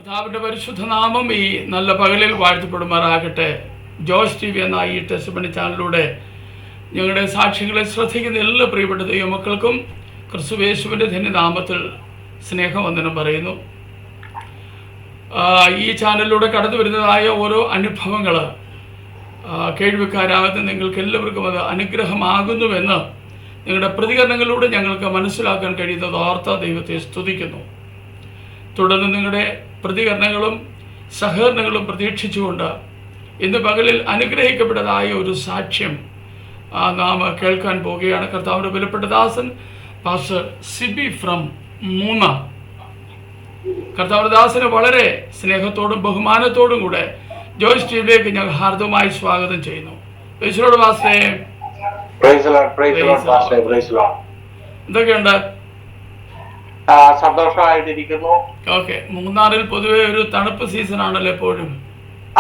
കർത്താവിൻ്റെ പരിശുദ്ധ നാമം ഈ നല്ല പകലിൽ വാഴ്ത്തപ്പെടുമാറാകട്ടെ. ജോയ്സ് ടി വി എന്ന ഈ ടെസ്റ്റിമണി ചാനലിലൂടെ ഞങ്ങളുടെ സാക്ഷ്യങ്ങളെ ശ്രദ്ധിക്കുന്ന എല്ലാ പ്രിയപ്പെട്ട ദൈവമക്കൾക്കും ക്രിസ്തുയേശുവിൻ്റെ ധന്യനാമത്തിൽ സ്നേഹവന്ദനം പറയുന്നു. ഈ ചാനലിലൂടെ കടന്നു വരുന്നതായ ഓരോ അനുഭവങ്ങൾ കേൾവിക്കാരാകുന്ന നിങ്ങൾക്ക് എല്ലാവർക്കും അത് അനുഗ്രഹമാകുന്നുവെന്ന് നിങ്ങളുടെ പ്രതികരണങ്ങളിലൂടെ ഞങ്ങൾക്ക് മനസ്സിലാക്കാൻ കഴിയുന്നത് ഓർത്ത ദൈവത്തെ സ്തുതിക്കുന്നു. തുടർന്ന് നിങ്ങളുടെ പ്രതികരണങ്ങളും സഹകരണങ്ങളും പ്രതീക്ഷിച്ചുകൊണ്ട് ഇന്ന് പകലിൽ അനുഗ്രഹിക്കപ്പെട്ടതായ ഒരു സാക്ഷ്യം നാം കേൾക്കാൻ പോവുകയാണ്. കർത്താവിൻ്റെ വിലപ്പെട്ട ദാസൻ പാസ്റ്റർ സിബി ഫ്രം മൂന്ന. കർത്താവിൻ്റെ ദാസന് വളരെ സ്നേഹത്തോടും ബഹുമാനത്തോടും കൂടെ ജോയ്സ് ടിവിയിലേക്ക് ഞങ്ങൾ ഹാർദവമായി സ്വാഗതം ചെയ്യുന്നു. യേശുവോട് പാസ്റ്റേ, എന്തൊക്കെയുണ്ട്? സന്തോഷമായിട്ടിരിക്കുന്നു. ഓക്കെ. മൂന്നാറിൽ പൊതുവെ ഒരു തണുപ്പ് സീസൺ ആണല്ലോ എപ്പോഴും.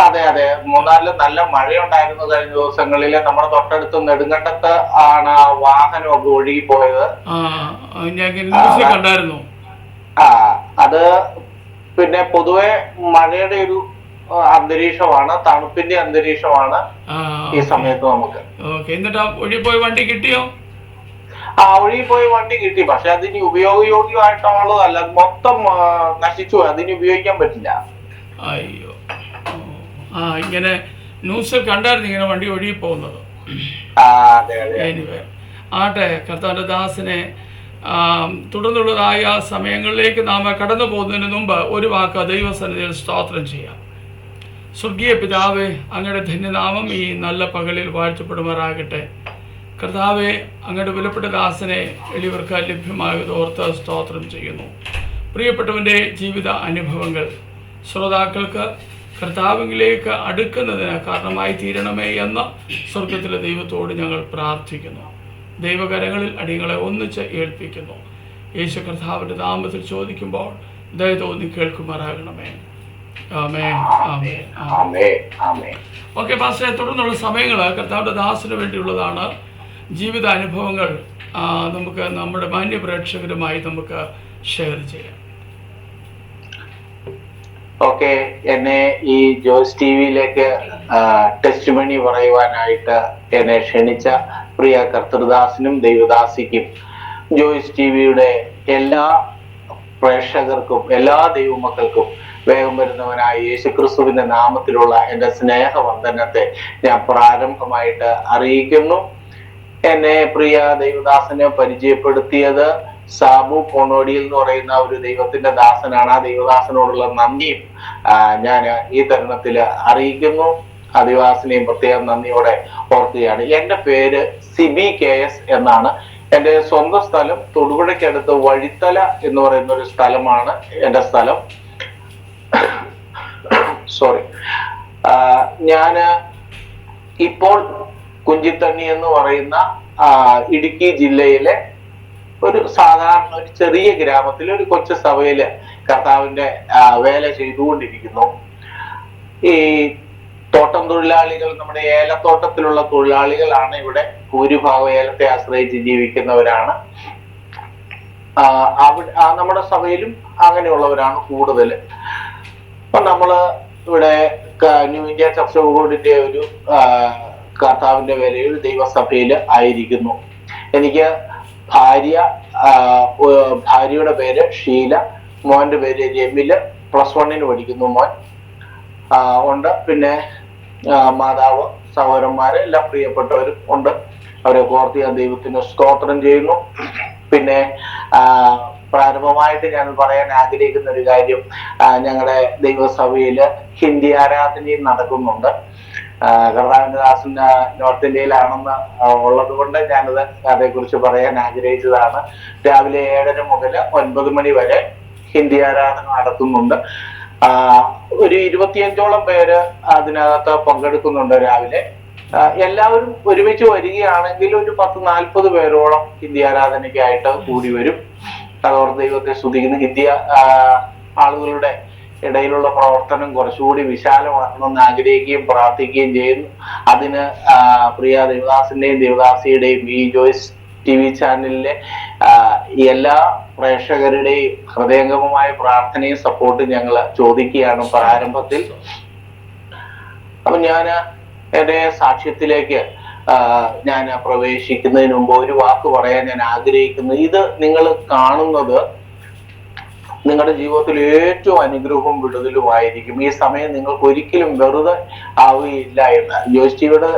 അതെ അതെ, മൂന്നാറിൽ നല്ല മഴയുണ്ടായിരുന്നു കഴിഞ്ഞ ദിവസങ്ങളിൽ. നമ്മുടെ തൊട്ടടുത്ത് നെടുങ്കണ്ടത്ത് ആണ് വാഹനമൊക്കെ ഒഴുകിപ്പോയത്. ന്യൂസിൽ കണ്ടായിരുന്നു. അത് പിന്നെ പൊതുവെ മഴയുടെ ഒരു അന്തരീക്ഷമാണ്, തണുപ്പിന്റെ അന്തരീക്ഷമാണ് ഈ സമയത്ത് നമുക്ക്. എന്നിട്ട് ഒഴുകിപ്പോയ വണ്ടി കിട്ടിയോ? ഒഴുകിപ്പോയി വണ്ടി കിട്ടി, പക്ഷെ അതിന് ഉപയോഗയോഗ്യമായിട്ടുള്ളതല്ല, മൊത്തം നശിച്ചു, അതിന് ഉപയോഗിക്കാൻ പറ്റില്ല. അയ്യോ, ഇങ്ങനെ ന്യൂസിൽ കണ്ടായിരുന്നു ഇങ്ങനെ വണ്ടി ഒഴുകി പോകുന്നത്. ആട്ടെ, കർത്താവിന്റെ ദാസനെ തുടർന്നുള്ളതായ സമയങ്ങളിലേക്ക് നാം കടന്നു പോകുന്നതിന് മുമ്പ് ഒരു വാക്ക് ദൈവസന്നിധിയിൽ സ്തോത്രം ചെയ്യാം. സ്വർഗീയ പിതാവേ, അങ്ങയുടെ ധന്യനാമം ഈ നല്ല പകലിൽ വാഴ്ത്തപ്പെടുമാറാകട്ടെ. കർത്താവെ, അങ്ങയുടെ വിലപ്പെട്ട ദാസനെ എളിയവർക്ക് ലഭ്യമായത് ഓർത്ത് സ്തോത്രം ചെയ്യുന്നു. പ്രിയപ്പെട്ടവൻ്റെ ജീവിത അനുഭവങ്ങൾ ശ്രോതാക്കൾക്ക് കർത്താവിലേക്ക് അടുക്കുന്നതിന് കാരണമായി തീരണമേ എന്ന സ്വർഗത്തിലെ ദൈവത്തോട് ഞങ്ങൾ പ്രാർത്ഥിക്കുന്നു. ദൈവകരങ്ങളിൽ അടിയങ്ങളെ ഒന്നിച്ച് ഏൽപ്പിക്കുന്നു. യേശു കർത്താവിൻ്റെ നാമത്തിൽ ചോദിക്കുമ്പോൾ ദയ തോന്നി കേൾക്കുമാറാകണമേ. ആമേൻ, ആമേൻ, ആമേൻ. ഓക്കെ പാസ്റ്ററെ, തുടർന്നുള്ള സമയങ്ങൾ കർത്താവിൻ്റെ ദാസന് വേണ്ടിയുള്ളതാണ്. ജീവിത അനുഭവങ്ങൾ നമുക്ക് നമ്മുടെ മാന്യ പ്രേക്ഷകരുമായി നമുക്ക് ഷെയർ ചെയ്യാം. ഓക്കെ, എന്നെ ഈ ജോയ്സ് ടി വിയിലേക്ക് ടെസ്റ്റ് മണി പറയുവാനായിട്ട് എന്നെ ക്ഷണിച്ച പ്രിയ കർത്തൃദാസനും ദൈവദാസിക്കും ജോയ്സ് ടി വിയുടെ എല്ലാ പ്രേക്ഷകർക്കും എല്ലാ ദൈവമക്കൾക്കും വേഗം വരുന്നവനായ യേശുക്രിസ്തുവിന്റെ നാമത്തിലുള്ള എൻ്റെ സ്നേഹവന്ദനത്തെ ഞാൻ പ്രാരംഭമായിട്ട് അറിയിക്കുന്നു. എന്നെ പ്രിയ ദൈവദാസനെ പരിചയപ്പെടുത്തിയത് സാബു പോണോടിയിൽ എന്ന് പറയുന്ന ഒരു ദൈവത്തിന്റെ ദാസനാണ്. ആ ദൈവദാസനോടുള്ള നന്ദിയും ഞാൻ ഈ തരുണത്തിൽ അറിയിക്കുന്നു. ആദിവാസിനെയും പ്രത്യേകം നന്ദിയോടെ ഓർക്കുകയാണ്. എൻ്റെ പേര് സിബി KS എന്നാണ്. എൻ്റെ സ്വന്തം സ്ഥലം തൊടുപുഴയ്ക്കടുത്ത് വഴിത്തല എന്ന് പറയുന്ന ഒരു സ്ഥലമാണ് എൻ്റെ സ്ഥലം. സോറി, ഞാന് ഇപ്പോൾ കുഞ്ചിത്തണ്ണി എന്ന് പറയുന്ന ഇടുക്കി ജില്ലയിലെ ഒരു സാധാരണ ഒരു ചെറിയ ഗ്രാമത്തിൽ ഒരു കൊച്ചു സഭയില് കർത്താവിന്റെ വേല ചെയ്തുകൊണ്ടിരിക്കുന്നു. ഈ തോട്ടം തൊഴിലാളികൾ, നമ്മുടെ ഏലത്തോട്ടത്തിലുള്ള തൊഴിലാളികളാണ് ഇവിടെ ഭൂരിഭാഗം. ഏലത്തെ ആശ്രയിച്ച് ജീവിക്കുന്നവരാണ്. നമ്മുടെ സഭയിലും അങ്ങനെയുള്ളവരാണ് കൂടുതൽ. അപ്പൊ നമ്മള് ഇവിടെ ന്യൂ ഇന്ത്യ ചർച്ച് ഓഫ് ഗോഡിന്റെ ഒരു കർത്താവിന്റെ വേലയിൽ ദൈവസഭയില് ആയിരിക്കുന്നു. എനിക്ക് ഭാര്യയുടെ പേര് ഷീല, മോന്റെ പേര് രമില്, +1 പഠിക്കുന്നു മോൻ ഉണ്ട്. പിന്നെ മാതാവ്, സഹോദരന്മാര്, എല്ലാ പ്രിയപ്പെട്ടവരും ഉണ്ട്. അവരെ ഓർത്ത് ഞാൻ ദൈവത്തിന് സ്തോത്രം ചെയ്യുന്നു. പിന്നെ പ്രാരംഭമായിട്ട് ഞാൻ പറയാൻ ആഗ്രഹിക്കുന്ന ഒരു കാര്യം, ഞങ്ങളുടെ ദൈവസഭയില് ഹിന്ദി ആരാധനയും നടക്കുന്നുണ്ട്. കർത്താവിന്റെ ദാസൻ നോർത്ത് ഇന്ത്യയിലാണെന്ന് ഉള്ളത് കൊണ്ട് ഞാനത് അതേക്കുറിച്ച് പറയാൻ ആഗ്രഹിച്ചതാണ്. രാവിലെ 7:30 മുതൽ 9 മണി വരെ ഹിന്ദി ആരാധന നടത്തുന്നുണ്ട്. ഒരു 25ഓളം പേര് അതിനകത്ത് പങ്കെടുക്കുന്നുണ്ട് രാവിലെ. എല്ലാവരും ഒരുമിച്ച് വരികയാണെങ്കിൽ ഒരു 10-40 പേരോളം ഹിന്ദി ആരാധനയ്ക്കായിട്ട് കൂടി വരും. അതോർത്ത് ദൈവത്തെ സ്തുതിക്കുന്നു. ഹിന്ദി ആളുകളുടെ ഇടയിലുള്ള പ്രവർത്തനം കുറച്ചുകൂടി വിശാലമാക്കണമെന്ന് ആഗ്രഹിക്കുകയും പ്രാർത്ഥിക്കുകയും ചെയ്യുന്നു. അതിന് പ്രിയ ദേവദാസിന്റെയും ദേവദാസിയുടെയും ഈ ജോയ്സ് TV ചാനലിലെ എല്ലാ പ്രേക്ഷകരുടെയും ഹൃദയംഗമമായ പ്രാർത്ഥനയും സപ്പോർട്ടും ഞങ്ങൾ ചോദിക്കുകയാണ് പ്രാരംഭത്തിൽ. അപ്പൊ ഞാൻ എൻ്റെ സാക്ഷ്യത്തിലേക്ക് ഞാൻ പ്രവേശിക്കുന്നതിന് മുമ്പ് ഒരു വാക്ക് പറയാൻ ഞാൻ ആഗ്രഹിക്കുന്നു. ഇത് നിങ്ങൾ കാണുന്നത് നിങ്ങളുടെ ജീവിതത്തിൽ ഏറ്റവും അനുഗ്രഹവും വിടുതലുമായിരിക്കും. ഈ സമയം നിങ്ങൾക്ക് ഒരിക്കലും വെറുതെ ആവുകയില്ല എന്ന് ജോയ്സ് ടിവിയുടെ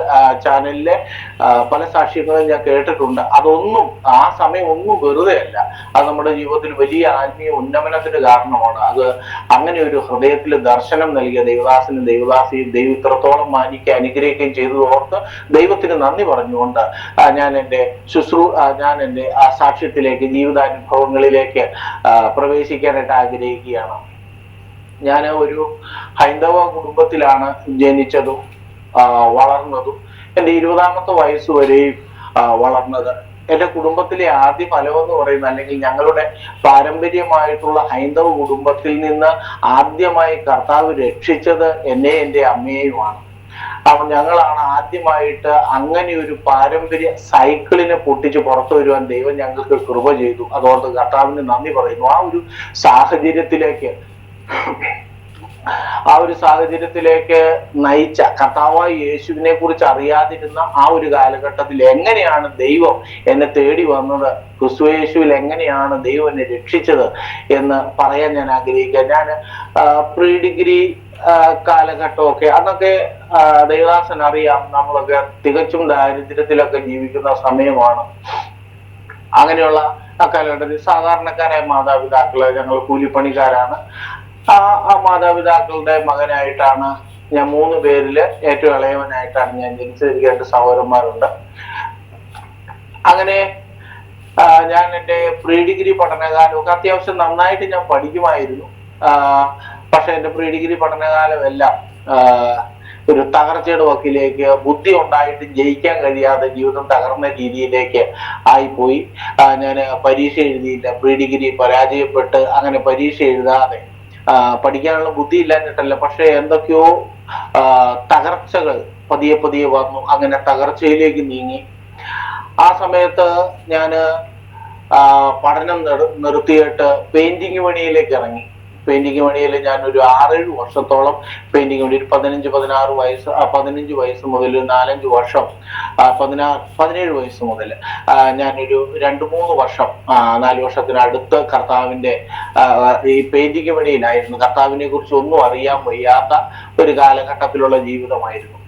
ചാനലിലെ പല സാക്ഷ്യങ്ങളും ഞാൻ കേട്ടിട്ടുണ്ട്. അതൊന്നും ആ സമയം ഒന്നും വെറുതെ അല്ല. അത് നമ്മുടെ ജീവിതത്തിൽ വലിയ ആത്മീയ ഉന്നമനത്തിന് കാരണമാണ്. അത് അങ്ങനെ ഒരു ഹൃദയത്തിൽ ദർശനം നൽകിയ ദൈവദാസനും ദൈവദാസിയും ദൈവം ഇത്രത്തോളം മാനിക്കുകയും അനുഗ്രഹിക്കുകയും ചെയ്തതോർത്ത് ദൈവത്തിന് നന്ദി പറഞ്ഞുകൊണ്ട് ഞാൻ എൻ്റെ ആ സാക്ഷ്യത്തിലേക്ക്, ജീവിതാനുഭവങ്ങളിലേക്ക് പ്രവേശിക്കാൻ ആഗ്രഹിക്കുകയാണ്. ഞാൻ ഒരു ഹൈന്ദവ കുടുംബത്തിലാണ് ജനിച്ചതും വളർന്നതും. എൻ്റെ 20ാമത്തെ വയസ്സ് വരെയും വളർന്നത്. എൻ്റെ കുടുംബത്തിലെ ആദ്യ ഫലം എന്ന് പറയുന്നത്, അല്ലെങ്കിൽ ഞങ്ങളുടെ പാരമ്പര്യമായിട്ടുള്ള ഹൈന്ദവ കുടുംബത്തിൽ നിന്ന് ആദ്യമായി കർത്താവ് രക്ഷിച്ചത് എന്നെ എൻ്റെ അമ്മയെയുമാണ്. അപ്പൊ ഞങ്ങളാണ് ആദ്യമായിട്ട് അങ്ങനെ ഒരു പാരമ്പര്യ സൈക്കിളിനെ പൊട്ടിച്ച് പുറത്തു വരുവാൻ ദൈവം ഞങ്ങൾക്ക് കൃപ ചെയ്തു. അതോർത്ത് കർത്താവിന് നന്ദി പറയുന്നു. ആ ഒരു സാഹചര്യത്തിലേക്ക് നയിച്ച കർത്താവായ യേശുവിനെ കുറിച്ച് അറിയാതിരുന്ന ആ ഒരു കാലഘട്ടത്തിൽ എങ്ങനെയാണ് ദൈവം എന്നെ തേടി വന്നത്, ക്രിസ്തു യേശുവിൽ എങ്ങനെയാണ് ദൈവം എന്നെ രക്ഷിച്ചത് എന്ന് പറയാൻ ഞാൻ ആഗ്രഹിക്കുക. ഞാൻ പ്രീ ഡിഗ്രി കാലഘട്ടമൊക്കെ അന്നൊക്കെ ദൈവദാസൻ അറിയാം, നമ്മളൊക്കെ തികച്ചും ദാരിദ്ര്യത്തിലൊക്കെ ജീവിക്കുന്ന സമയമാണ്. അങ്ങനെയുള്ള ആ കാലഘട്ടത്തിൽ സാധാരണക്കാരായ മാതാപിതാക്കള്, ഞങ്ങൾ കൂലിപ്പണിക്കാരാണ്. ആ മാതാപിതാക്കളുടെ മകനായിട്ടാണ് ഞാൻ 3 പേരില് ഏറ്റവും ഇളയവനായിട്ടാണ് ഞാൻ ജനിച്ചത്. എനിക്ക് 2 സഹോദരന്മാരുണ്ട്. അങ്ങനെ ഞാൻ എൻ്റെ പ്രീ ഡിഗ്രി പഠനകാലമൊക്കെ അത്യാവശ്യം നന്നായിട്ട് ഞാൻ പഠിക്കുമായിരുന്നു. പക്ഷെ എൻ്റെ പ്രീ ഡിഗ്രി പഠനകാലമെല്ലാം ഒരു തകർച്ചയുടെ വക്കിലേക്ക്, ബുദ്ധി ഉണ്ടായിട്ട് ജയിക്കാൻ കഴിയാതെ ജീവിതം തകർന്ന രീതിയിലേക്ക് ആയിപ്പോയി. ഞാൻ പരീക്ഷ എഴുതിയില്ല, പ്രീ ഡിഗ്രി പരാജയപ്പെട്ട് അങ്ങനെ പരീക്ഷ എഴുതാതെ, പഠിക്കാനുള്ള ബുദ്ധി ഇല്ലാഞ്ഞിട്ടല്ല, പക്ഷെ എന്തൊക്കെയോ തകർച്ചകൾ പതിയെ പതിയെ വന്നു. അങ്ങനെ തകർച്ചയിലേക്ക് നീങ്ങി. ആ സമയത്ത് ഞാന് പഠനം നിർത്തിയിട്ട് പെയിന്റിങ് പണിയിലേക്ക് ഇറങ്ങി. പെയിന്റിങ് പണിയിൽ ഞാൻ ഒരു 6-7 വർഷത്തോളം പെയിന്റിങ് പണി, 15 വയസ്സ് മുതൽ 4-5 വർഷം, 17 വയസ്സ് മുതൽ ഞാനൊരു 2-3 വർഷം, 4 വർഷത്തിനടുത്ത് കർത്താവിന്റെ ഈ പെയിന്റിങ് പണിയിലായിരുന്നു. കർത്താവിനെ കുറിച്ച് ഒന്നും അറിയാൻ വയ്യാത്ത ഒരു കാലഘട്ടത്തിലുള്ള ജീവിതമായിരുന്നു.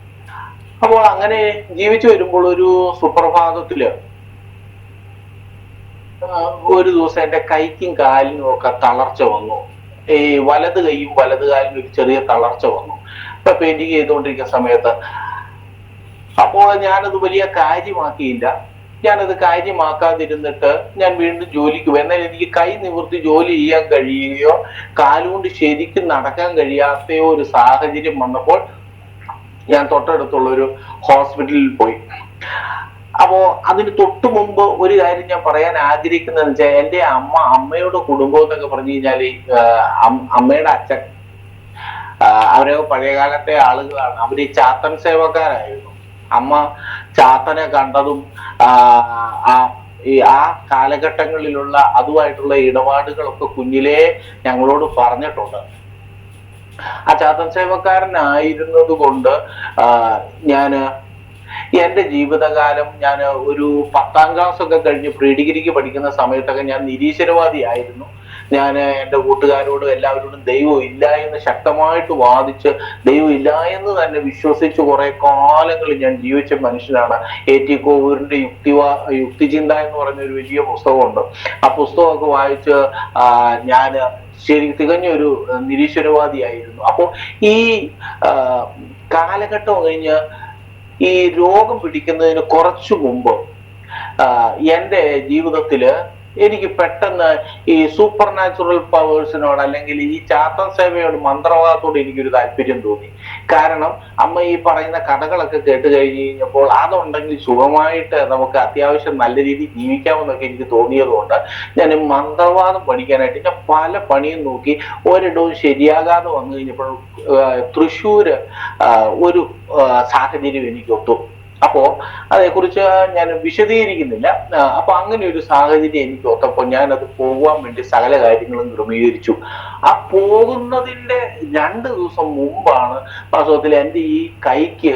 അപ്പോൾ അങ്ങനെ ജീവിച്ചു വരുമ്പോൾ ഒരു സുപ്രഭാതത്തില് ഒരു ദിവസം എൻ്റെ കൈക്കും കാലിനും ഒക്കെ തളർച്ച വന്നു. ഈ വലത് കൈയും വലത് കാലിനും ഒരു ചെറിയ തളർച്ച വന്നു ഇപ്പൊ പെയിന്റിങ് ചെയ്തുകൊണ്ടിരിക്കുന്ന സമയത്ത്. അപ്പോൾ ഞാനത് വലിയ കാര്യമാക്കിയില്ല. ഞാനത് കാര്യമാക്കാതിരുന്നിട്ട് ഞാൻ വീണ്ടും ജോലിക്ക് പോയി. എന്നാൽ എനിക്ക് കൈ നിവർത്തി ജോലി ചെയ്യാൻ കഴിയുകയോ കാലുകൊണ്ട് ശരിക്കും നടക്കാൻ കഴിയാത്തയോ ഒരു സാഹചര്യം വന്നപ്പോൾ ഞാൻ തൊട്ടടുത്തുള്ള ഒരു ഹോസ്പിറ്റലിൽ പോയി. അപ്പോ അതിന് തൊട്ടു മുമ്പ് ഒരു കാര്യം ഞാൻ പറയാൻ ആഗ്രഹിക്കുന്നതെന്ന് വെച്ചാൽ, എൻ്റെ അമ്മയുടെ കുടുംബം എന്നൊക്കെ പറഞ്ഞു കഴിഞ്ഞാല് അമ്മയുടെ അച്ഛൻ, അവരൊക്കെ പഴയകാലത്തെ ആളുകളാണ്. അവര് ഈ ചാത്തൻ സേവക്കാരായിരുന്നു. അമ്മ ചാത്തനെ കണ്ടതും ആ കാലഘട്ടങ്ങളിലുള്ള അതുമായിട്ടുള്ള ഇടപാടുകളൊക്കെ കുഞ്ഞിലേ ഞങ്ങളോട് പറഞ്ഞിട്ടുണ്ട്. ആ ചാത്തൻ സേവക്കാരനായിരുന്നത് കൊണ്ട് ഞാന് എൻ്റെ ജീവിതകാലം, ഞാൻ ഒരു 10ാം ക്ലാസ് ഒക്കെ കഴിഞ്ഞ് പ്രീ ഡിഗ്രിക്ക് പഠിക്കുന്ന സമയത്തൊക്കെ ഞാൻ നിരീശ്വരവാദിയായിരുന്നു. ഞാൻ എൻ്റെ കൂട്ടുകാരോടും എല്ലാവരോടും ദൈവം ഇല്ല എന്ന് ശക്തമായിട്ട് വാദിച്ച്, ദൈവം ഇല്ല എന്ന് തന്നെ വിശ്വസിച്ച് കുറെ കാലങ്ങൾ ഞാൻ ജീവിച്ച മനുഷ്യനാണ്. A.T. കോവൂരിന്റെ യുക്തിചിന്ത എന്ന് പറഞ്ഞ ഒരു വലിയ പുസ്തകമുണ്ട്. ആ പുസ്തകമൊക്കെ വായിച്ച് ഞാൻ തികഞ്ഞൊരു നിരീശ്വരവാദിയായിരുന്നു. അപ്പോൾ ഈ കാലഘട്ടം കഴിഞ്ഞ് ഈ രോഗം പിടിക്കുന്നതിന് കുറച്ചു മുമ്പ് എൻ്റെ ജീവിതത്തില് എനിക്ക് പെട്ടെന്ന് ഈ സൂപ്പർ നാച്ചുറൽ പവേഴ്സിനോട്, അല്ലെങ്കിൽ ഈ ചാത്തൻ സേവയോട്, മന്ത്രവാദത്തോട് എനിക്കൊരു താല്പര്യം തോന്നി. കാരണം അമ്മ ഈ പറയുന്ന കഥകളൊക്കെ കേട്ട് കഴിഞ്ഞ് കഴിഞ്ഞപ്പോൾ അതുണ്ടെങ്കിൽ സുഖമായിട്ട് നമുക്ക് അത്യാവശ്യം നല്ല രീതിയിൽ ജീവിക്കാമെന്നൊക്കെ എനിക്ക് തോന്നിയതുകൊണ്ട് ഞാൻ മന്ത്രവാദം പഠിക്കാനായിട്ട് ഞാൻ പല പണിയും നോക്കി. ഒരിടവും ശരിയാകാതെ വന്നു കഴിഞ്ഞപ്പോൾ തൃശ്ശൂര് ഒരു സാഹചര്യം എനിക്ക് ഒത്തു. അപ്പോ അതേക്കുറിച്ച് ഞാൻ വിശദീകരിക്കുന്നില്ല. അപ്പൊ അങ്ങനെ ഒരു സാഹചര്യം എനിക്ക് ഒത്തപ്പോൾ ഞാൻ അത് പോകാൻ വേണ്ടി സകല കാര്യങ്ങളും ക്രമീകരിച്ചു. ആ പോകുന്നതിന്റെ 2 ദിവസം മുമ്പാണ് വാസ്തവത്തിൽ എൻ്റെ ഈ കൈക്ക്,